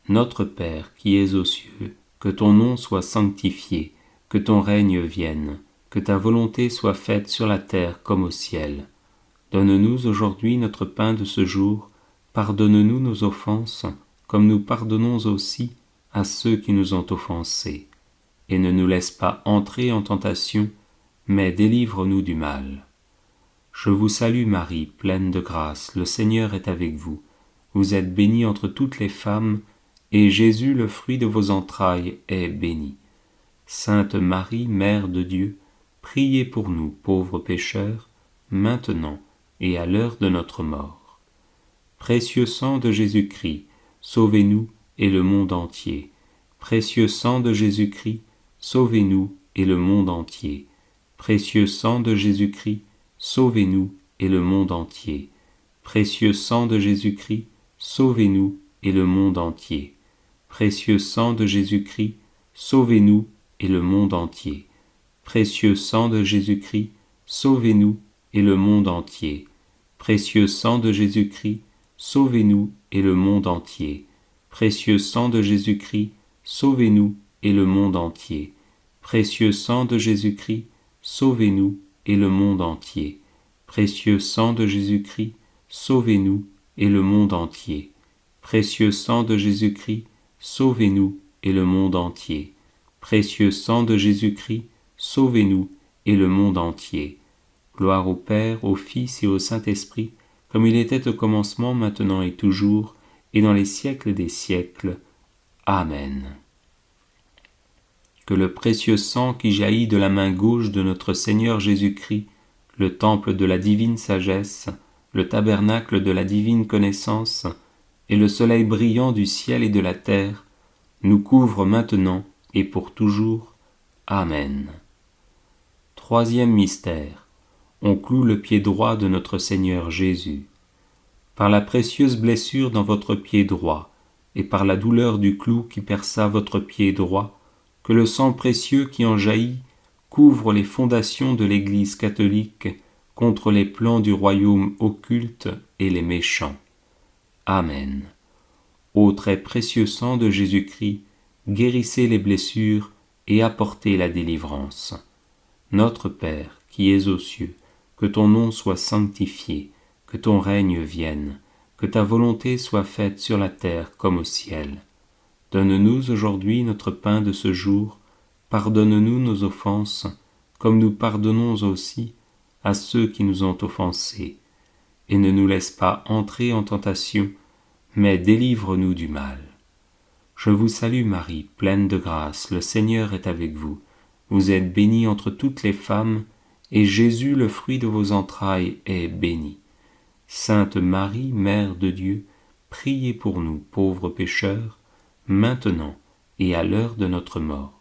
Notre Père qui es aux cieux, que ton nom soit sanctifié, que ton règne vienne, que ta volonté soit faite sur la terre comme au ciel. Donne-nous aujourd'hui notre pain de ce jour, pardonne-nous nos offenses, comme nous pardonnons aussi à ceux qui nous ont offensés. Et ne nous laisse pas entrer en tentation, mais délivre-nous du mal. Je vous salue Marie, pleine de grâce, le Seigneur est avec vous. Vous êtes bénie entre toutes les femmes, et Jésus, le fruit de vos entrailles, est béni. Sainte Marie, Mère de Dieu, priez pour nous, pauvres pécheurs, maintenant et à l'heure de notre mort. Précieux sang de Jésus-Christ, sauvez-nous et le monde entier. Précieux sang de Jésus-Christ, sauvez-nous et le monde entier. Précieux sang de Jésus-Christ, sauvez-nous et le monde entier. Précieux sang de Jésus-Christ, sauvez-nous et le monde entier. Précieux sang de Jésus-Christ, sauvez-nous et le monde entier. Précieux sang de Jésus-Christ, sauvez-nous et le monde entier. Précieux sang de Jésus-Christ, sauvez-nous et le monde entier. Précieux sang de Jésus-Christ, sauvez-nous et le monde entier. Précieux sang de Jésus-Christ, sauvez-nous et le monde entier. Précieux sang de Jésus-Christ, sauvez-nous et le monde entier. Précieux sang de Jésus-Christ, sauvez-nous et le monde entier. Précieux sang de Jésus-Christ, sauvez-nous et le monde entier. Gloire au Père, au Fils et au Saint-Esprit, comme il était au commencement, maintenant et toujours, et dans les siècles des siècles. Amen. Que le précieux sang qui jaillit de la main gauche de notre Seigneur Jésus-Christ, le temple de la divine sagesse, le tabernacle de la divine connaissance, et le soleil brillant du ciel et de la terre, nous couvre maintenant et pour toujours. Amen. Troisième mystère. On cloue le pied droit de notre Seigneur Jésus. Par la précieuse blessure dans votre pied droit, et par la douleur du clou qui perça votre pied droit, que le sang précieux qui en jaillit couvre les fondations de l'Église catholique contre les plans du royaume occulte et les méchants. Amen. Ô très précieux sang de Jésus-Christ, guérissez les blessures et apportez la délivrance. Notre Père, qui es aux cieux, que ton nom soit sanctifié, que ton règne vienne, que ta volonté soit faite sur la terre comme au ciel. Donne-nous aujourd'hui notre pain de ce jour, pardonne-nous nos offenses, comme nous pardonnons aussi à ceux qui nous ont offensés. Et ne nous laisse pas entrer en tentation, mais délivre-nous du mal. Je vous salue Marie, pleine de grâce, le Seigneur est avec vous. Vous êtes bénie entre toutes les femmes, et Jésus, le fruit de vos entrailles, est béni. Sainte Marie, Mère de Dieu, priez pour nous, pauvres pécheurs, maintenant et à l'heure de notre mort.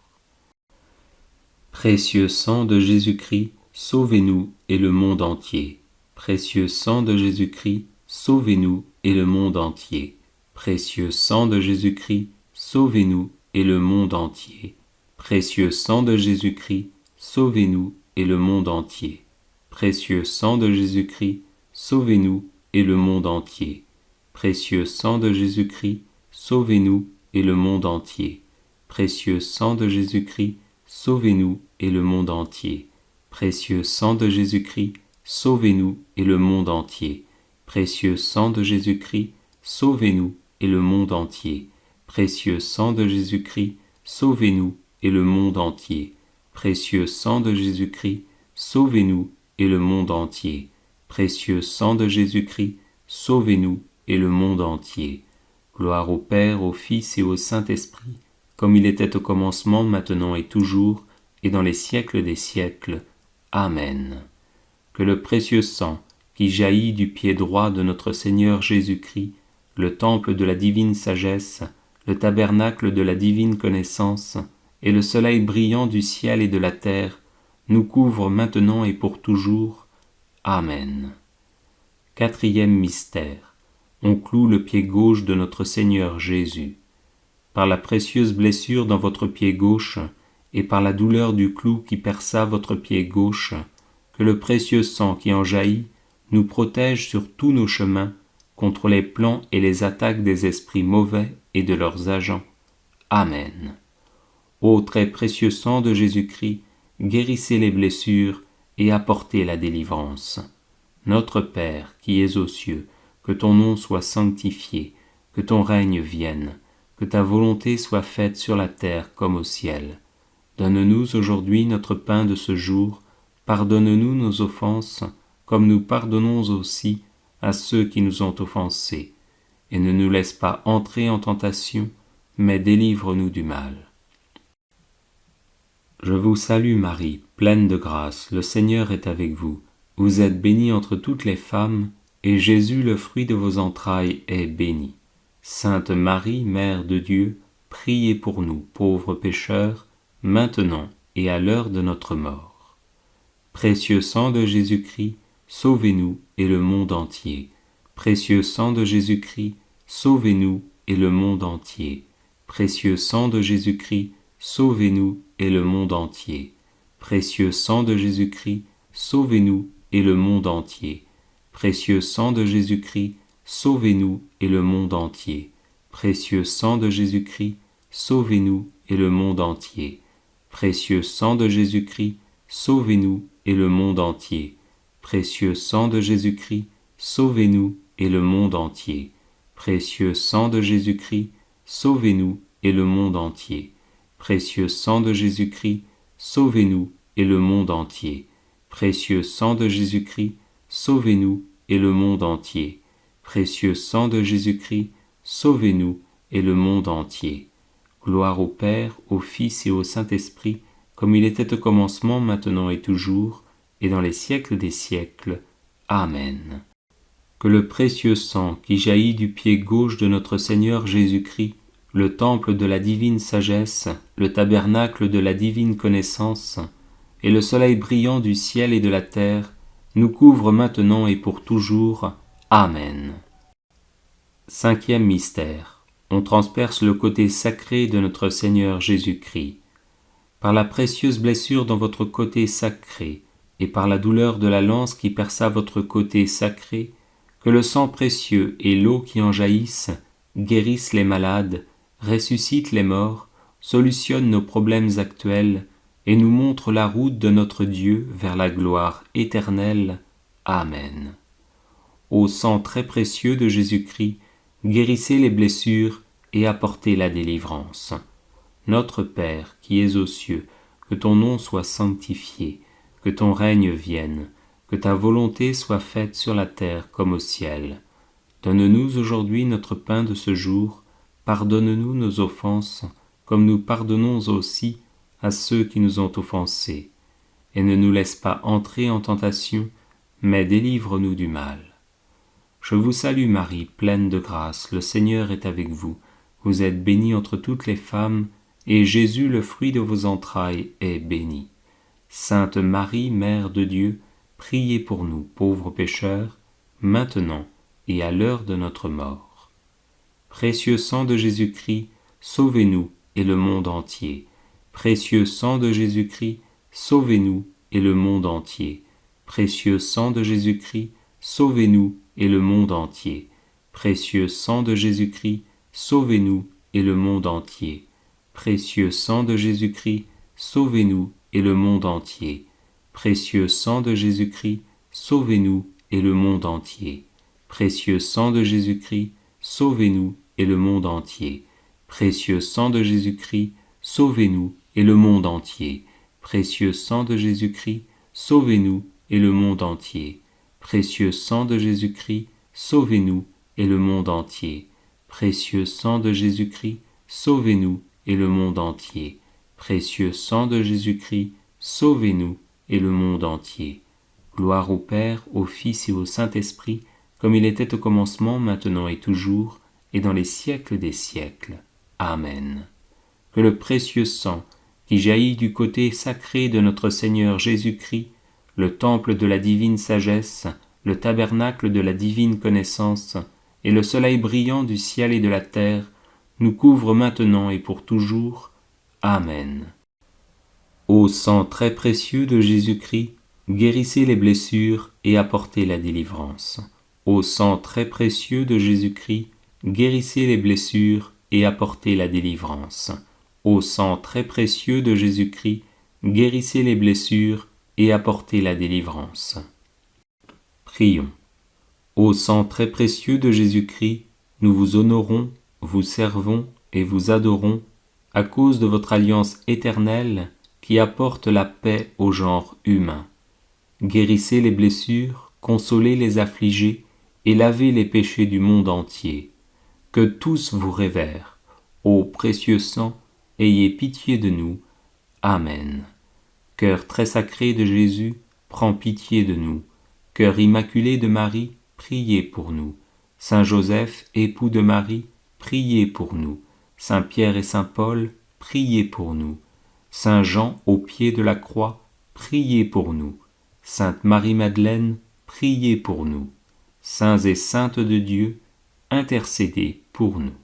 Précieux sang de Jésus-Christ, sauvez-nous et le monde entier. Précieux sang de Jésus-Christ, sauvez-nous et le monde entier. Précieux sang de Jésus-Christ, sauvez-nous et le monde entier. Précieux sang de Jésus-Christ, sauvez-nous et le monde entier. Précieux sang de Jésus-Christ, sauvez-nous et le monde entier. Précieux sang de Jésus-Christ, sauvez-nous et le monde entier. Précieux sang de Jésus-Christ, sauvez-nous et le monde entier. Précieux sang de Jésus-Christ, sauvez-nous et le monde entier. Précieux sang de Jésus-Christ, sauvez-nous et le monde entier. Précieux sang de Jésus-Christ, sauvez-nous et le monde entier. Précieux sang de Jésus-Christ, sauvez-nous et le monde entier. Précieux sang de Jésus-Christ, sauvez-nous et le monde entier. Gloire au Père, au Fils et au Saint-Esprit, comme il était au commencement, maintenant et toujours, et dans les siècles des siècles. Amen. Que le précieux sang qui jaillit du pied droit de notre Seigneur Jésus-Christ, le temple de la divine sagesse, le tabernacle de la divine connaissance, et le soleil brillant du ciel et de la terre, nous couvre maintenant et pour toujours. Amen. Quatrième mystère. On cloue le pied gauche de notre Seigneur Jésus. Par la précieuse blessure dans votre pied gauche, et par la douleur du clou qui perça votre pied gauche, que le précieux sang qui en jaillit nous protège sur tous nos chemins contre les plans et les attaques des esprits mauvais et de leurs agents. Amen. Ô très précieux sang de Jésus-Christ, guérissez les blessures et apportez la délivrance. Notre Père, qui es aux cieux, que ton nom soit sanctifié, que ton règne vienne, que ta volonté soit faite sur la terre comme au ciel. Donne-nous aujourd'hui notre pain de ce jour, pardonne-nous nos offenses, comme nous pardonnons aussi à ceux qui nous ont offensés, et ne nous laisse pas entrer en tentation, mais délivre-nous du mal. Je vous salue Marie, pleine de grâce, le Seigneur est avec vous. Vous êtes bénie entre toutes les femmes, et Jésus, le fruit de vos entrailles, est béni. Sainte Marie, Mère de Dieu, priez pour nous, pauvres pécheurs, maintenant et à l'heure de notre mort. Précieux sang de Jésus-Christ, sauvez-nous et le monde entier. Précieux sang de Jésus-Christ, sauvez-nous et le monde entier. Précieux sang de Jésus-Christ, sauvez-nous et le monde entier. Précieux sang de Jésus-Christ, sauvez-nous et le monde entier. Précieux sang de Jésus-Christ, sauvez-nous et le monde entier. Précieux sang de Jésus-Christ, sauvez-nous et le monde entier. Précieux sang de Jésus-Christ, sauvez-nous et le monde entier. Précieux sang de Jésus-Christ, sauvez-nous et le monde entier. Précieux sang de Jésus-Christ, sauvez-nous et le monde entier. Précieux sang de Jésus-Christ, sauvez-nous et le monde entier. Précieux sang de Jésus-Christ, sauvez-nous et le monde entier. Précieux sang de Jésus-Christ, sauvez-nous et le monde entier. Gloire au Père, au Fils et au Saint-Esprit, comme il était au commencement, maintenant et toujours, et dans les siècles des siècles. Amen. Que le précieux sang qui jaillit du pied gauche de notre Seigneur Jésus-Christ, le temple de la divine sagesse, le tabernacle de la divine connaissance, et le soleil brillant du ciel et de la terre, nous couvre maintenant et pour toujours. Amen. Cinquième mystère. On transperce le côté sacré de notre Seigneur Jésus-Christ. Par la précieuse blessure dans votre côté sacré, et par la douleur de la lance qui perça votre côté sacré, que le sang précieux et l'eau qui en jaillissent guérissent les malades, ressuscitent les morts, solutionnent nos problèmes actuels et nous montrent la route de notre Dieu vers la gloire éternelle. Amen. Ô sang très précieux de Jésus-Christ, guérissez les blessures et apportez la délivrance. Notre Père qui es aux cieux, que ton nom soit sanctifié, que ton règne vienne, que ta volonté soit faite sur la terre comme au ciel. Donne-nous aujourd'hui notre pain de ce jour, pardonne-nous nos offenses, comme nous pardonnons aussi à ceux qui nous ont offensés. Et ne nous laisse pas entrer en tentation, mais délivre-nous du mal. Je vous salue Marie, pleine de grâce, le Seigneur est avec vous. Vous êtes bénie entre toutes les femmes, et Jésus, le fruit de vos entrailles, est béni. Sainte Marie, Mère de Dieu, priez pour nous, pauvres pécheurs, maintenant et à l'heure de notre mort. Précieux sang de Jésus-Christ, sauvez-nous et le monde entier. Précieux sang de Jésus-Christ, sauvez-nous et le monde entier. Précieux sang de Jésus-Christ, sauvez-nous et le monde entier. Précieux sang de Jésus-Christ, sauvez-nous et le monde entier. Précieux sang de Jésus-Christ, sauvez-nous et le monde entier. Précieux sang de Jésus-Christ, sauvez-nous et le monde entier. Précieux sang de Jésus-Christ, sauvez-nous et le monde entier. Précieux sang de Jésus-Christ, sauvez-nous et le monde entier. Précieux sang de Jésus-Christ, sauvez-nous et le monde entier. Précieux sang de Jésus-Christ, sauvez-nous et le monde entier. Précieux sang de Jésus-Christ, sauvez-nous et le monde entier. Précieux sang de Jésus-Christ, sauvez-nous et le monde entier. Gloire au Père, au Fils et au Saint-Esprit, comme il était au commencement, maintenant et toujours, et dans les siècles des siècles. Amen. Que le précieux sang qui jaillit du côté sacré de notre Seigneur Jésus-Christ, le temple de la divine sagesse, le tabernacle de la divine connaissance, et le soleil brillant du ciel et de la terre, nous couvre maintenant et pour toujours. Amen. Ô sang très précieux de Jésus-Christ, guérissez les blessures et apportez la délivrance. Ô sang très précieux de Jésus-Christ, guérissez les blessures et apportez la délivrance. Ô sang très précieux de Jésus-Christ, guérissez les blessures et apportez la délivrance. Prions. Ô sang très précieux de Jésus-Christ, nous vous honorons, vous servons et vous adorons à cause de votre alliance éternelle qui apporte la paix au genre humain. Guérissez les blessures, consolez les affligés et lavez les péchés du monde entier. Que tous vous révèrent. Ô précieux sang, ayez pitié de nous. Amen. Cœur très sacré de Jésus, prends pitié de nous. Cœur immaculé de Marie, priez pour nous. Saint Joseph, époux de Marie, priez pour nous. Saint Pierre et Saint Paul, priez pour nous. Saint Jean, au pied de la croix, priez pour nous. Sainte Marie-Madeleine, priez pour nous. Saints et saintes de Dieu, intercédez pour nous.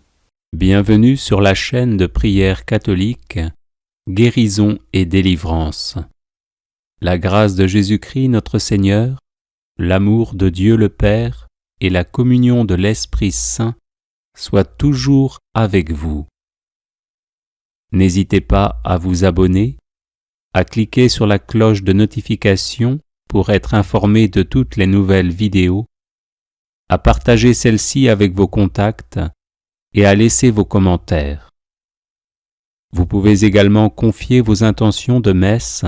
Bienvenue sur la chaîne de prière catholique, Guérison et délivrance. La grâce de Jésus-Christ notre Seigneur, l'amour de Dieu le Père et la communion de l'Esprit Saint soient toujours avec vous. N'hésitez pas à vous abonner, à cliquer sur la cloche de notification pour être informé de toutes les nouvelles vidéos, à partager celle-ci avec vos contacts et à laisser vos commentaires. Vous pouvez également confier vos intentions de messe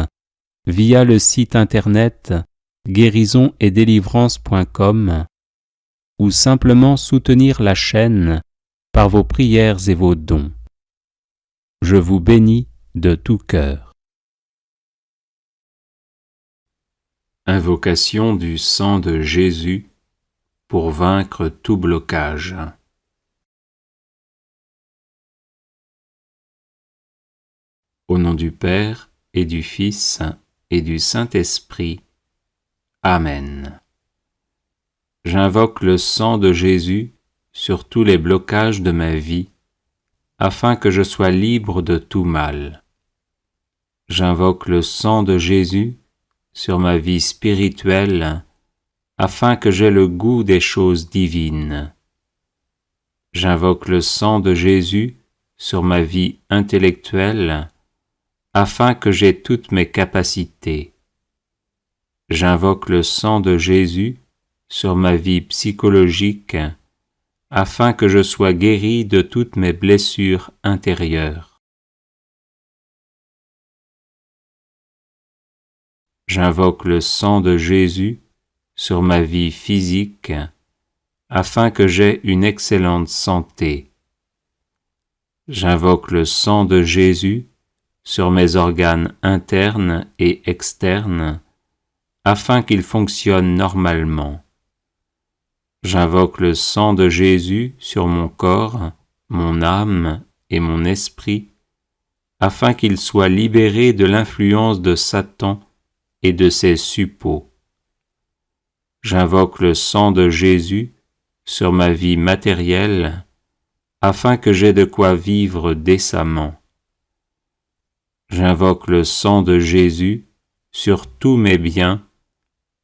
via le site internet guérisonetdélivrance.com ou simplement soutenir la chaîne par vos prières et vos dons. Je vous bénis de tout cœur. Invocation du sang de Jésus pour vaincre tout blocage. Au nom du Père et du Fils et du Saint-Esprit. Amen. J'invoque le sang de Jésus sur tous les blocages de ma vie, afin que je sois libre de tout mal. J'invoque le sang de Jésus sur ma vie spirituelle, afin que j'aie le goût des choses divines. J'invoque le sang de Jésus sur ma vie intellectuelle, afin que j'aie toutes mes capacités. J'invoque le sang de Jésus sur ma vie psychologique, afin que je sois guéri de toutes mes blessures intérieures. J'invoque le sang de Jésus sur ma vie physique, afin que j'aie une excellente santé. J'invoque le sang de Jésus sur mes organes internes et externes, afin qu'ils fonctionnent normalement. J'invoque le sang de Jésus sur mon corps, mon âme et mon esprit, afin qu'ils soient libérés de l'influence de Satan et de ses suppôts. J'invoque le sang de Jésus sur ma vie matérielle, afin que j'aie de quoi vivre décemment. J'invoque le sang de Jésus sur tous mes biens,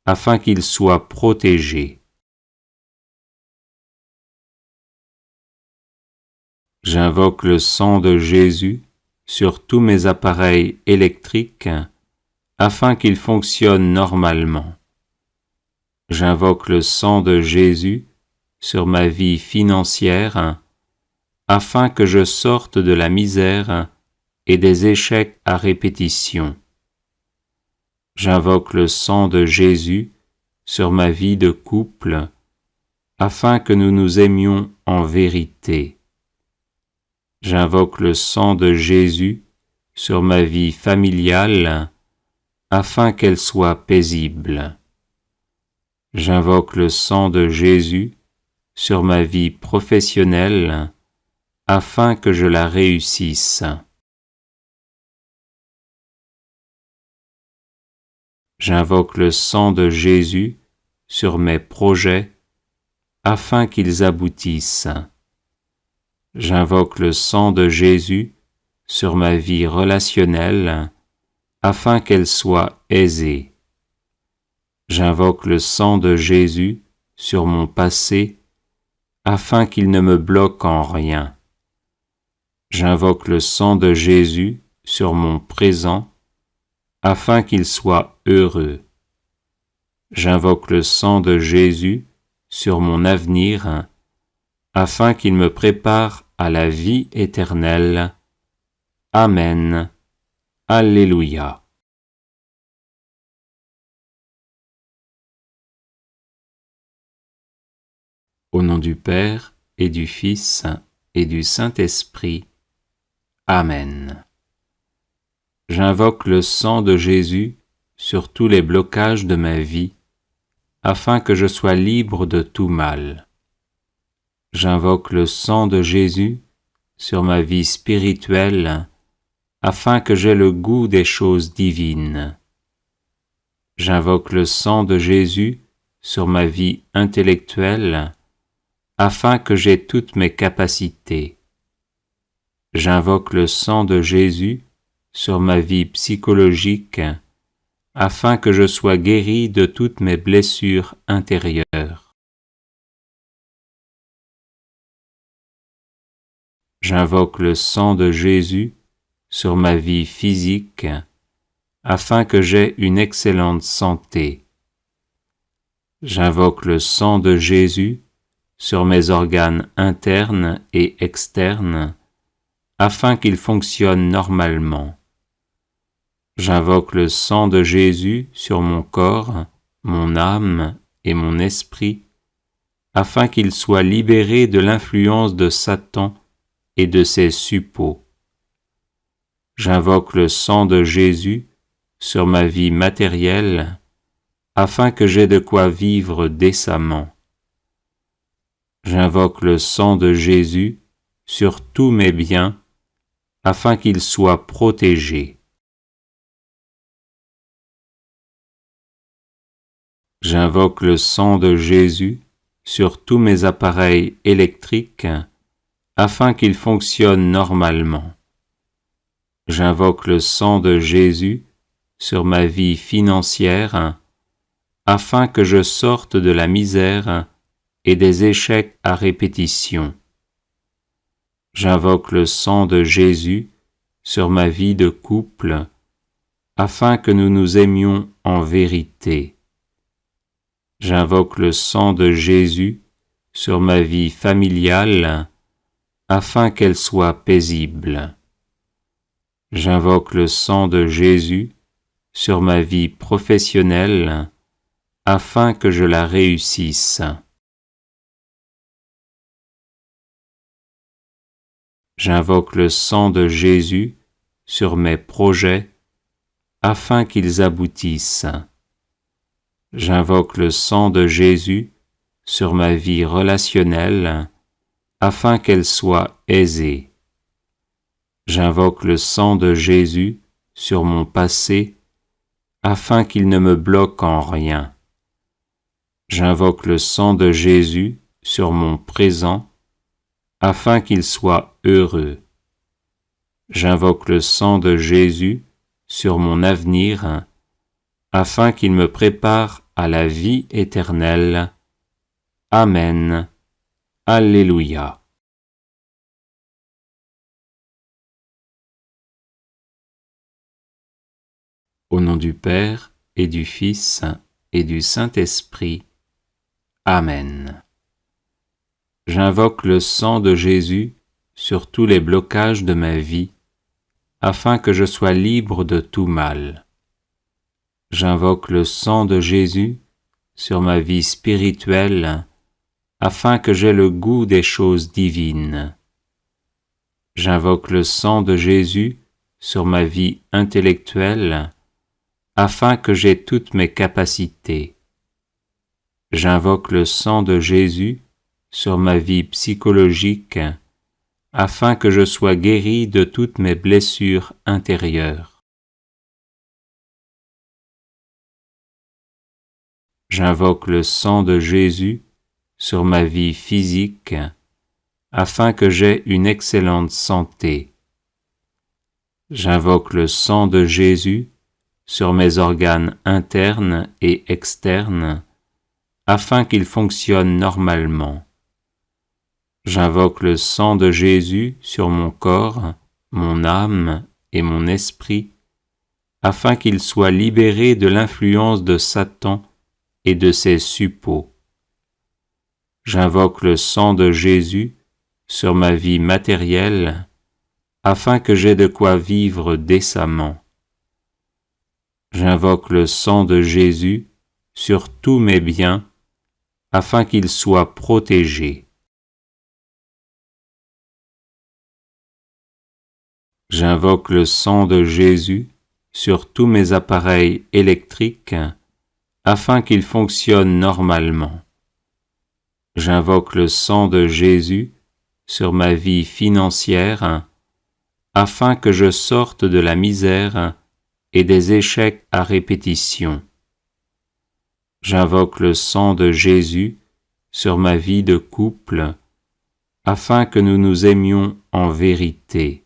afin qu'ils soient protégés. J'invoque le sang de Jésus sur tous mes appareils électriques, afin qu'ils fonctionnent normalement. J'invoque le sang de Jésus sur ma vie financière, afin que je sorte de la misère et des échecs à répétition. J'invoque le sang de Jésus sur ma vie de couple, afin que nous nous aimions en vérité. J'invoque le sang de Jésus sur ma vie familiale, afin qu'elle soit paisible. J'invoque le sang de Jésus sur ma vie professionnelle, afin que je la réussisse. J'invoque le sang de Jésus sur mes projets, afin qu'ils aboutissent. J'invoque le sang de Jésus sur ma vie relationnelle, afin qu'elle soit aisée. J'invoque le sang de Jésus sur mon passé, afin qu'il ne me bloque en rien. J'invoque le sang de Jésus sur mon présent, afin qu'il soit heureux. J'invoque le sang de Jésus sur mon avenir, afin qu'il me prépare à la vie éternelle. Amen. Alléluia. Au nom du Père et du Fils et du Saint-Esprit. Amen. J'invoque le sang de Jésus sur tous les blocages de ma vie, afin que je sois libre de tout mal. J'invoque le sang de Jésus sur ma vie spirituelle, afin que j'aie le goût des choses divines. J'invoque le sang de Jésus sur ma vie intellectuelle, afin que j'aie toutes mes capacités. J'invoque le sang de Jésus sur ma vie psychologique, afin que je sois guéri de toutes mes blessures intérieures. J'invoque le sang de Jésus sur ma vie physique, afin que j'aie une excellente santé. J'invoque le sang de Jésus sur mes organes internes et externes, afin qu'ils fonctionnent normalement. J'invoque le sang de Jésus sur mon corps, mon âme et mon esprit, afin qu'ils soient libérés de l'influence de Satan et de ses suppôts. J'invoque le sang de Jésus sur ma vie matérielle, afin que j'aie de quoi vivre décemment. J'invoque le sang de Jésus sur tous mes biens, afin qu'ils soient protégés. J'invoque le sang de Jésus sur tous mes appareils électriques, afin qu'ils fonctionnent normalement. J'invoque le sang de Jésus sur ma vie financière, afin que je sorte de la misère et des échecs à répétition. J'invoque le sang de Jésus sur ma vie de couple, afin que nous nous aimions en vérité. J'invoque le sang de Jésus sur ma vie familiale, afin qu'elle soit paisible. J'invoque le sang de Jésus sur ma vie professionnelle, afin que je la réussisse. J'invoque le sang de Jésus sur mes projets, afin qu'ils aboutissent. J'invoque le sang de Jésus sur ma vie relationnelle, afin qu'elle soit aisée. J'invoque le sang de Jésus sur mon passé, afin qu'il ne me bloque en rien. J'invoque le sang de Jésus sur mon présent, afin qu'il soit heureux. J'invoque le sang de Jésus sur mon avenir, afin qu'il me prépare à la vie éternelle. Amen. Alléluia. Au nom du Père et du Fils et du Saint-Esprit. Amen. J'invoque le sang de Jésus sur tous les blocages de ma vie, afin que je sois libre de tout mal. J'invoque le sang de Jésus sur ma vie spirituelle, afin que j'aie le goût des choses divines. J'invoque le sang de Jésus sur ma vie intellectuelle, afin que j'aie toutes mes capacités. J'invoque le sang de Jésus sur ma vie psychologique, afin que je sois guéri de toutes mes blessures intérieures. J'invoque le sang de Jésus sur ma vie physique, afin que j'aie une excellente santé. J'invoque le sang de Jésus sur mes organes internes et externes, afin qu'ils fonctionnent normalement. J'invoque le sang de Jésus sur mon corps, mon âme et mon esprit, afin qu'ils soient libérés de l'influence de Satan et de ses suppôts. J'invoque le sang de Jésus sur ma vie matérielle, afin que j'aie de quoi vivre décemment. J'invoque le sang de Jésus sur tous mes biens, afin qu'ils soient protégés. J'invoque le sang de Jésus sur tous mes appareils électriques, afin qu'ils fonctionnent normalement. J'invoque le sang de Jésus sur ma vie financière, afin que je sorte de la misère et des échecs à répétition. J'invoque le sang de Jésus sur ma vie de couple, afin que nous nous aimions en vérité.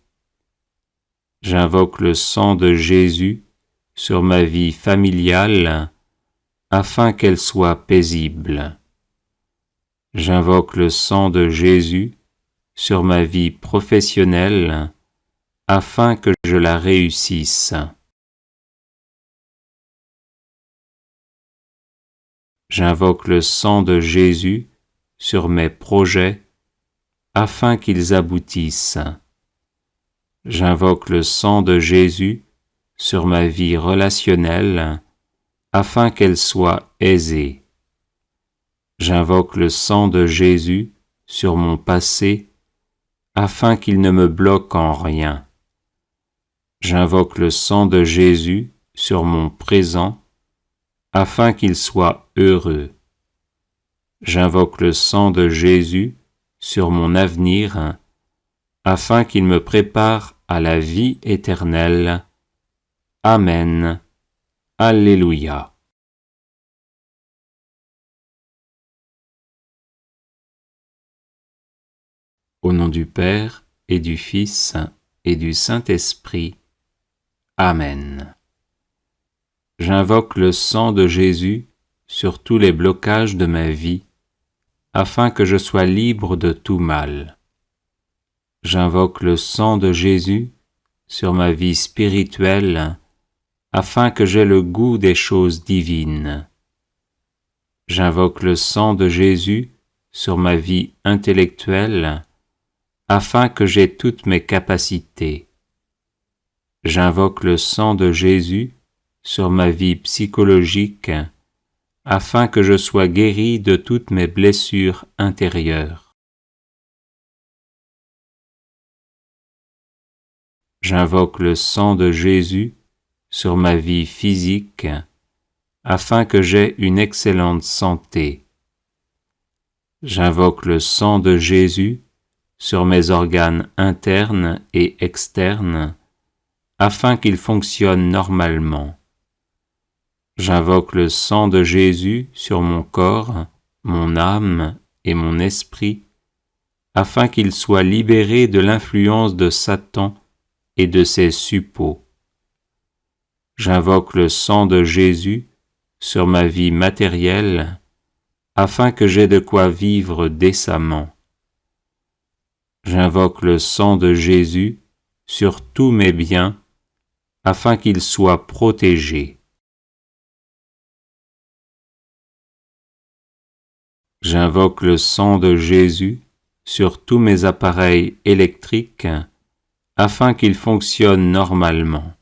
J'invoque le sang de Jésus sur ma vie familiale, afin qu'elle soit paisible. J'invoque le sang de Jésus sur ma vie professionnelle, afin que je la réussisse. J'invoque le sang de Jésus sur mes projets, afin qu'ils aboutissent. J'invoque le sang de Jésus sur ma vie relationnelle, afin qu'elle soit aisée. J'invoque le sang de Jésus sur mon passé, afin qu'il ne me bloque en rien. J'invoque le sang de Jésus sur mon présent, afin qu'il soit heureux. J'invoque le sang de Jésus sur mon avenir, afin qu'il me prépare à la vie éternelle. Amen. Alléluia. Au nom du Père et du Fils et du Saint-Esprit. Amen. J'invoque le sang de Jésus sur tous les blocages de ma vie, afin que je sois libre de tout mal. J'invoque le sang de Jésus sur ma vie spirituelle, afin que j'aie le goût des choses divines. J'invoque le sang de Jésus sur ma vie intellectuelle, afin que j'aie toutes mes capacités. J'invoque le sang de Jésus sur ma vie psychologique, afin que je sois guéri de toutes mes blessures intérieures. J'invoque le sang de Jésus sur ma vie physique, afin que j'aie une excellente santé. J'invoque le sang de Jésus sur mes organes internes et externes, afin qu'ils fonctionnent normalement. J'invoque le sang de Jésus sur mon corps, mon âme et mon esprit, afin qu'ils soient libérés de l'influence de Satan et de ses suppôts. J'invoque le sang de Jésus sur ma vie matérielle, afin que j'aie de quoi vivre décemment. J'invoque le sang de Jésus sur tous mes biens, afin qu'ils soient protégés. J'invoque le sang de Jésus sur tous mes appareils électriques, afin qu'ils fonctionnent normalement.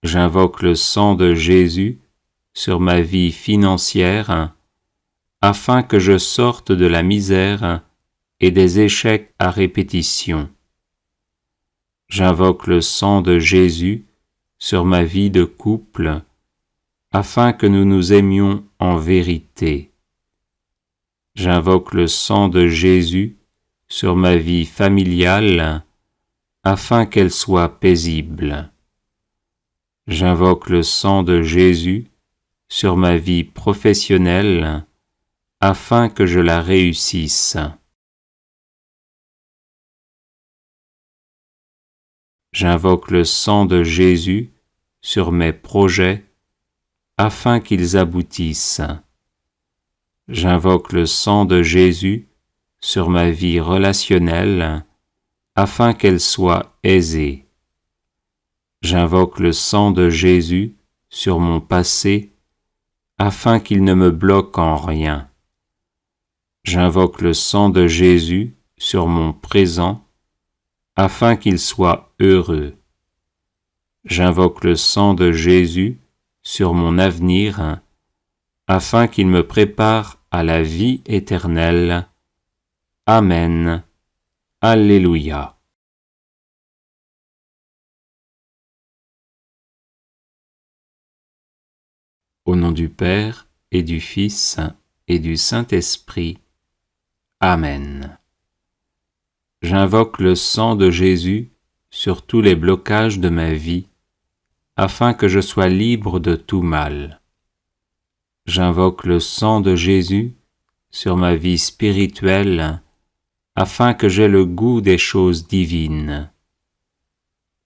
J'invoque le sang de Jésus sur ma vie financière, afin que je sorte de la misère et des échecs à répétition. J'invoque le sang de Jésus sur ma vie de couple, afin que nous nous aimions en vérité. J'invoque le sang de Jésus sur ma vie familiale, afin qu'elle soit paisible. J'invoque le sang de Jésus sur ma vie professionnelle, afin que je la réussisse. J'invoque le sang de Jésus sur mes projets, afin qu'ils aboutissent. J'invoque le sang de Jésus sur ma vie relationnelle, afin qu'elle soit aisée. J'invoque le sang de Jésus sur mon passé, afin qu'il ne me bloque en rien. J'invoque le sang de Jésus sur mon présent, afin qu'il soit heureux. J'invoque le sang de Jésus sur mon avenir, afin qu'il me prépare à la vie éternelle. Amen. Alléluia. Au nom du Père et du Fils et du Saint-Esprit. Amen. J'invoque le sang de Jésus sur tous les blocages de ma vie, afin que je sois libre de tout mal. J'invoque le sang de Jésus sur ma vie spirituelle, afin que j'aie le goût des choses divines.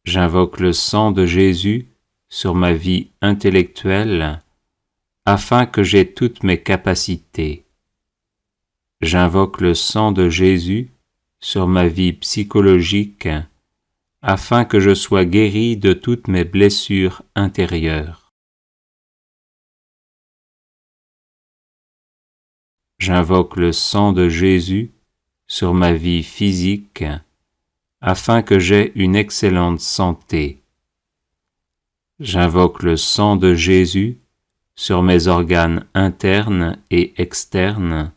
J'invoque le sang de Jésus sur ma vie intellectuelle, afin que j'aie toutes mes capacités. J'invoque le sang de Jésus sur ma vie psychologique, afin que je sois guéri de toutes mes blessures intérieures. J'invoque le sang de Jésus sur ma vie physique, afin que j'aie une excellente santé. J'invoque le sang de Jésus sur mes organes internes et externes,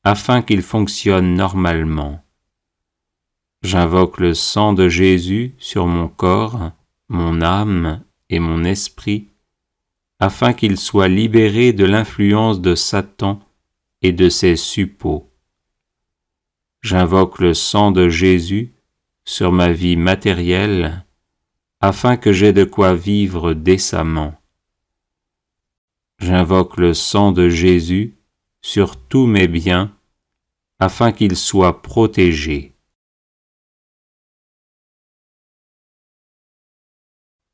afin qu'ils fonctionnent normalement. J'invoque le sang de Jésus sur mon corps, mon âme et mon esprit, afin qu'ils soient libérés de l'influence de Satan et de ses suppôts. J'invoque le sang de Jésus sur ma vie matérielle, afin que j'aie de quoi vivre décemment. J'invoque le sang de Jésus sur tous mes biens, afin qu'ils soient protégés.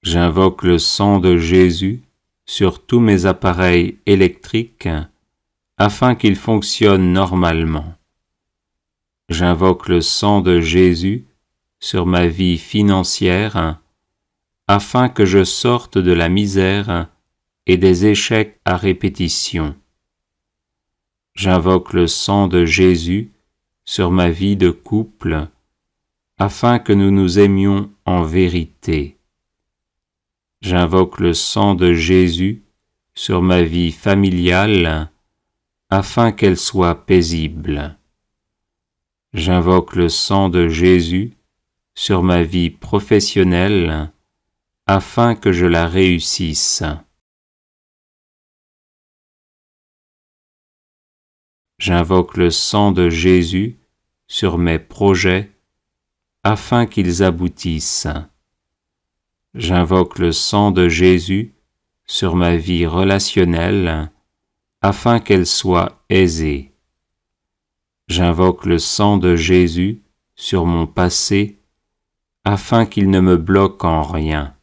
J'invoque le sang de Jésus sur tous mes appareils électriques, afin qu'ils fonctionnent normalement. J'invoque le sang de Jésus sur ma vie financière, afin que je sorte de la misère et des échecs à répétition. J'invoque le sang de Jésus sur ma vie de couple, afin que nous nous aimions en vérité. J'invoque le sang de Jésus sur ma vie familiale, afin qu'elle soit paisible. J'invoque le sang de Jésus sur ma vie professionnelle, afin que je la réussisse. J'invoque le sang de Jésus sur mes projets, afin qu'ils aboutissent. J'invoque le sang de Jésus sur ma vie relationnelle, afin qu'elle soit aisée. J'invoque le sang de Jésus sur mon passé, afin qu'il ne me bloque en rien.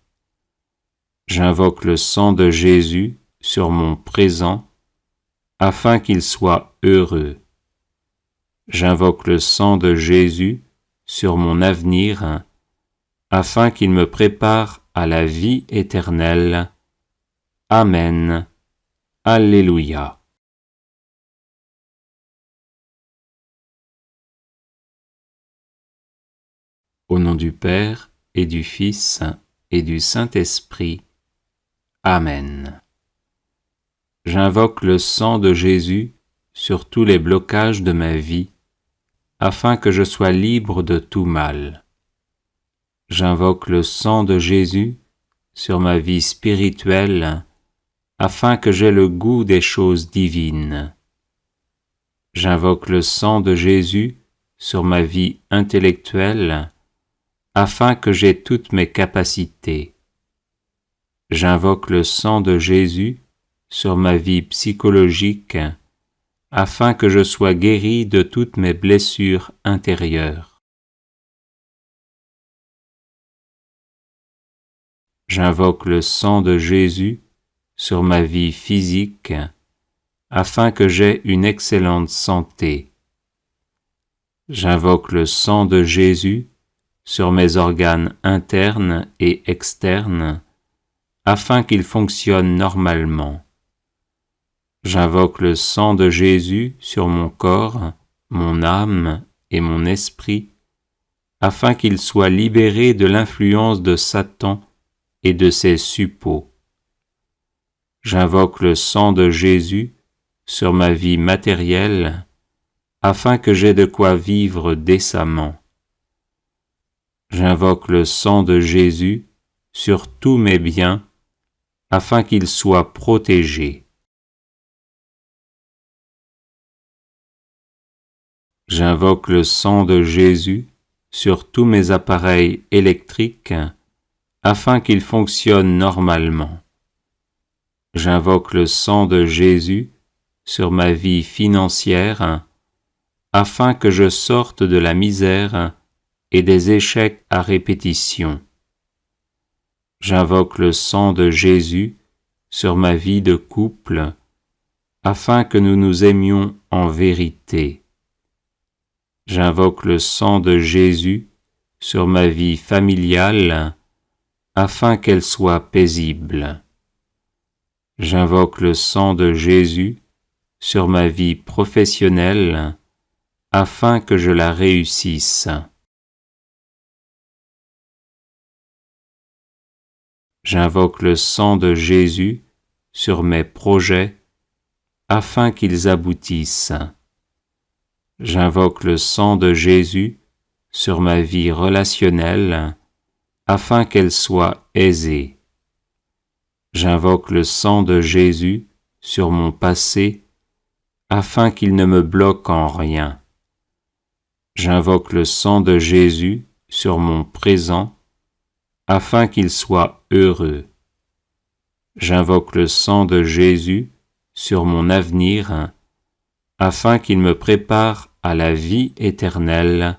J'invoque le sang de Jésus sur mon présent, afin qu'il soit heureux. J'invoque le sang de Jésus sur mon avenir, afin qu'il me prépare à la vie éternelle. Amen. Alléluia. Au nom du Père et du Fils et du Saint-Esprit. Amen. J'invoque le sang de Jésus sur tous les blocages de ma vie, afin que je sois libre de tout mal. J'invoque le sang de Jésus sur ma vie spirituelle, afin que j'aie le goût des choses divines. J'invoque le sang de Jésus sur ma vie intellectuelle, afin que j'aie toutes mes capacités. J'invoque le sang de Jésus sur ma vie psychologique, afin que je sois guéri de toutes mes blessures intérieures. J'invoque le sang de Jésus sur ma vie physique, afin que j'aie une excellente santé. J'invoque le sang de Jésus sur mes organes internes et externes, afin qu'ils fonctionnent normalement. J'invoque le sang de Jésus sur mon corps, mon âme et mon esprit, afin qu'ils soient libérés de l'influence de Satan et de ses suppôts. J'invoque le sang de Jésus sur ma vie matérielle, afin que j'aie de quoi vivre décemment. J'invoque le sang de Jésus sur tous mes biens, afin qu'ils soient protégés. J'invoque le sang de Jésus sur tous mes appareils électriques, afin qu'ils fonctionnent normalement. J'invoque le sang de Jésus sur ma vie financière, afin que je sorte de la misère et des échecs à répétition. J'invoque le sang de Jésus sur ma vie de couple, afin que nous nous aimions en vérité. J'invoque le sang de Jésus sur ma vie familiale, afin qu'elle soit paisible. J'invoque le sang de Jésus sur ma vie professionnelle, afin que je la réussisse. J'invoque le sang de Jésus sur mes projets, afin qu'ils aboutissent. J'invoque le sang de Jésus sur ma vie relationnelle, afin qu'elle soit aisée. J'invoque le sang de Jésus sur mon passé, afin qu'il ne me bloque en rien. J'invoque le sang de Jésus sur mon présent, afin qu'il soit heureux. J'invoque le sang de Jésus sur mon avenir, afin qu'il me prépare à la vie éternelle.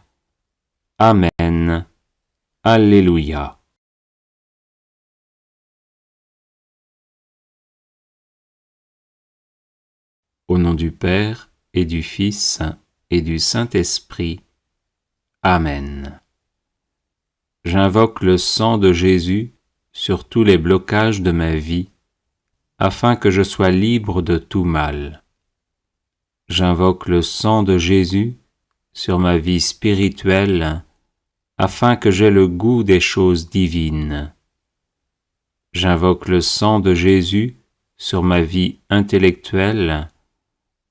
Amen. Alléluia. Au nom du Père, et du Fils, et du Saint-Esprit. Amen. J'invoque le sang de Jésus sur tous les blocages de ma vie, afin que je sois libre de tout mal. J'invoque le sang de Jésus sur ma vie spirituelle, afin que j'aie le goût des choses divines. J'invoque le sang de Jésus sur ma vie intellectuelle,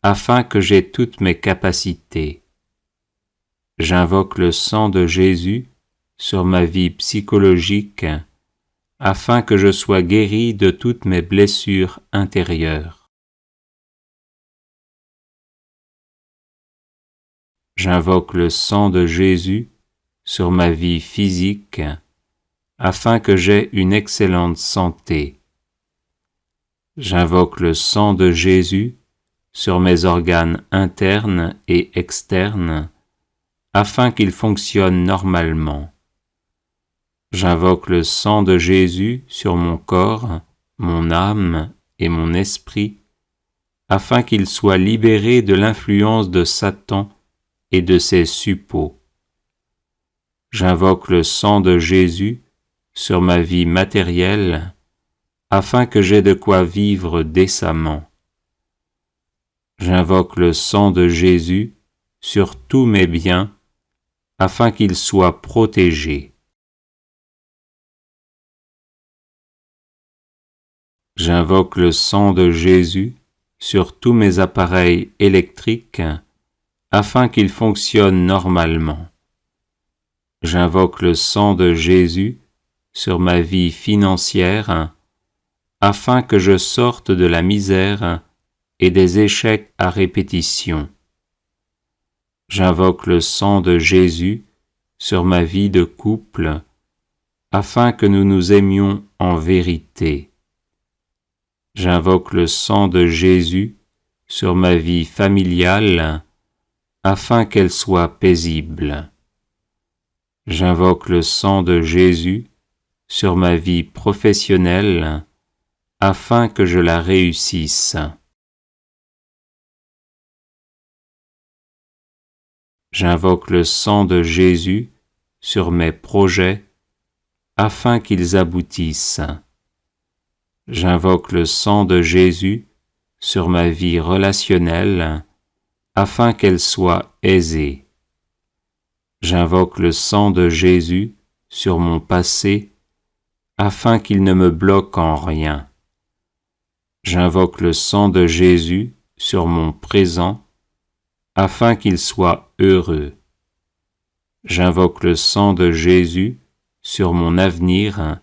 afin que j'aie toutes mes capacités. J'invoque le sang de Jésus sur ma vie psychologique, afin que je sois guéri de toutes mes blessures intérieures. J'invoque le sang de Jésus sur ma vie physique, afin que j'aie une excellente santé. J'invoque le sang de Jésus sur mes organes internes et externes, afin qu'ils fonctionnent normalement. J'invoque le sang de Jésus sur mon corps, mon âme et mon esprit, afin qu'ils soient libérés de l'influence de Satan et de ses suppôts. J'invoque le sang de Jésus sur ma vie matérielle, afin que j'aie de quoi vivre décemment. J'invoque le sang de Jésus sur tous mes biens, afin qu'ils soient protégés. J'invoque le sang de Jésus sur tous mes appareils électriques, afin qu'ils fonctionnent normalement. J'invoque le sang de Jésus sur ma vie financière, afin que je sorte de la misère et des échecs à répétition. J'invoque le sang de Jésus sur ma vie de couple, afin que nous nous aimions en vérité. J'invoque le sang de Jésus sur ma vie familiale, afin qu'elle soit paisible. J'invoque le sang de Jésus sur ma vie professionnelle, afin que je la réussisse. J'invoque le sang de Jésus sur mes projets, afin qu'ils aboutissent. J'invoque le sang de Jésus sur ma vie relationnelle, afin qu'elle soit aisée. J'invoque le sang de Jésus sur mon passé, afin qu'il ne me bloque en rien. J'invoque le sang de Jésus sur mon présent, afin qu'il soit heureux. J'invoque le sang de Jésus sur mon avenir,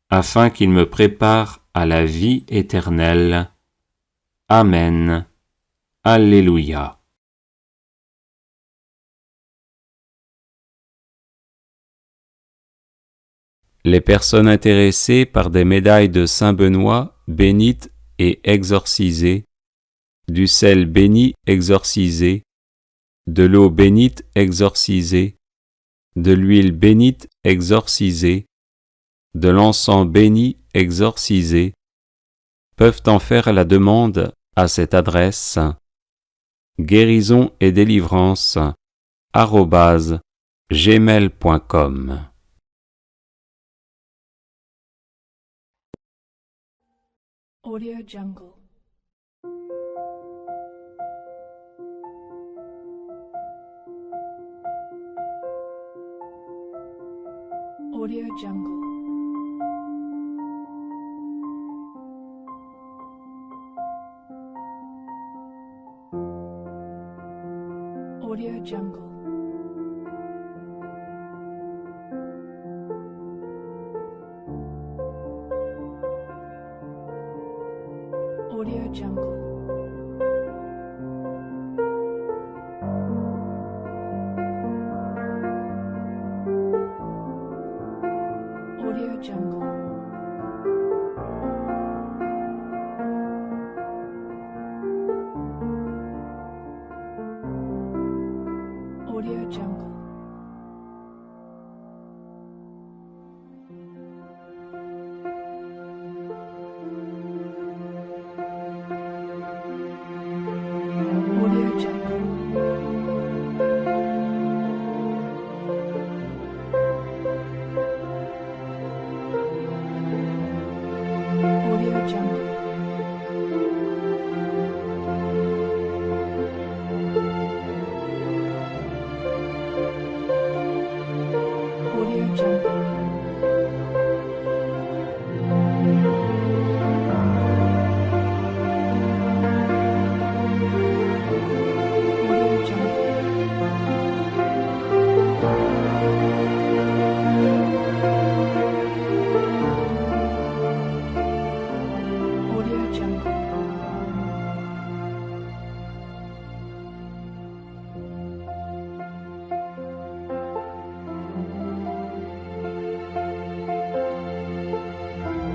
afin qu'il me prépare à la vie éternelle. Amen. Alléluia. Les personnes intéressées par des médailles de Saint Benoît bénites et exorcisées, du sel béni exorcisé, de l'eau bénite exorcisée, de l'huile bénite exorcisée, de l'encens béni exorcisé peuvent en faire la demande à cette adresse guérison et délivrance @gmail.com. Audio Jungle. Audio Jungle. Audio Jungle. Audio Jungle. Audio Jungle. Audio Jungle. Audio Jungle. Audio Jungle. Audio Jungle. Audio Jungle. Audio Jungle.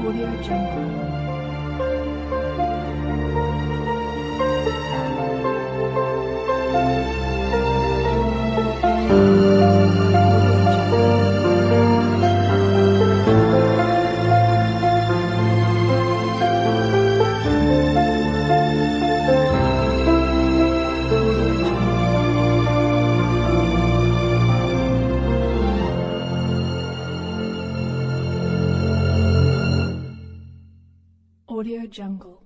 Audio Jungle. Audio Jungle.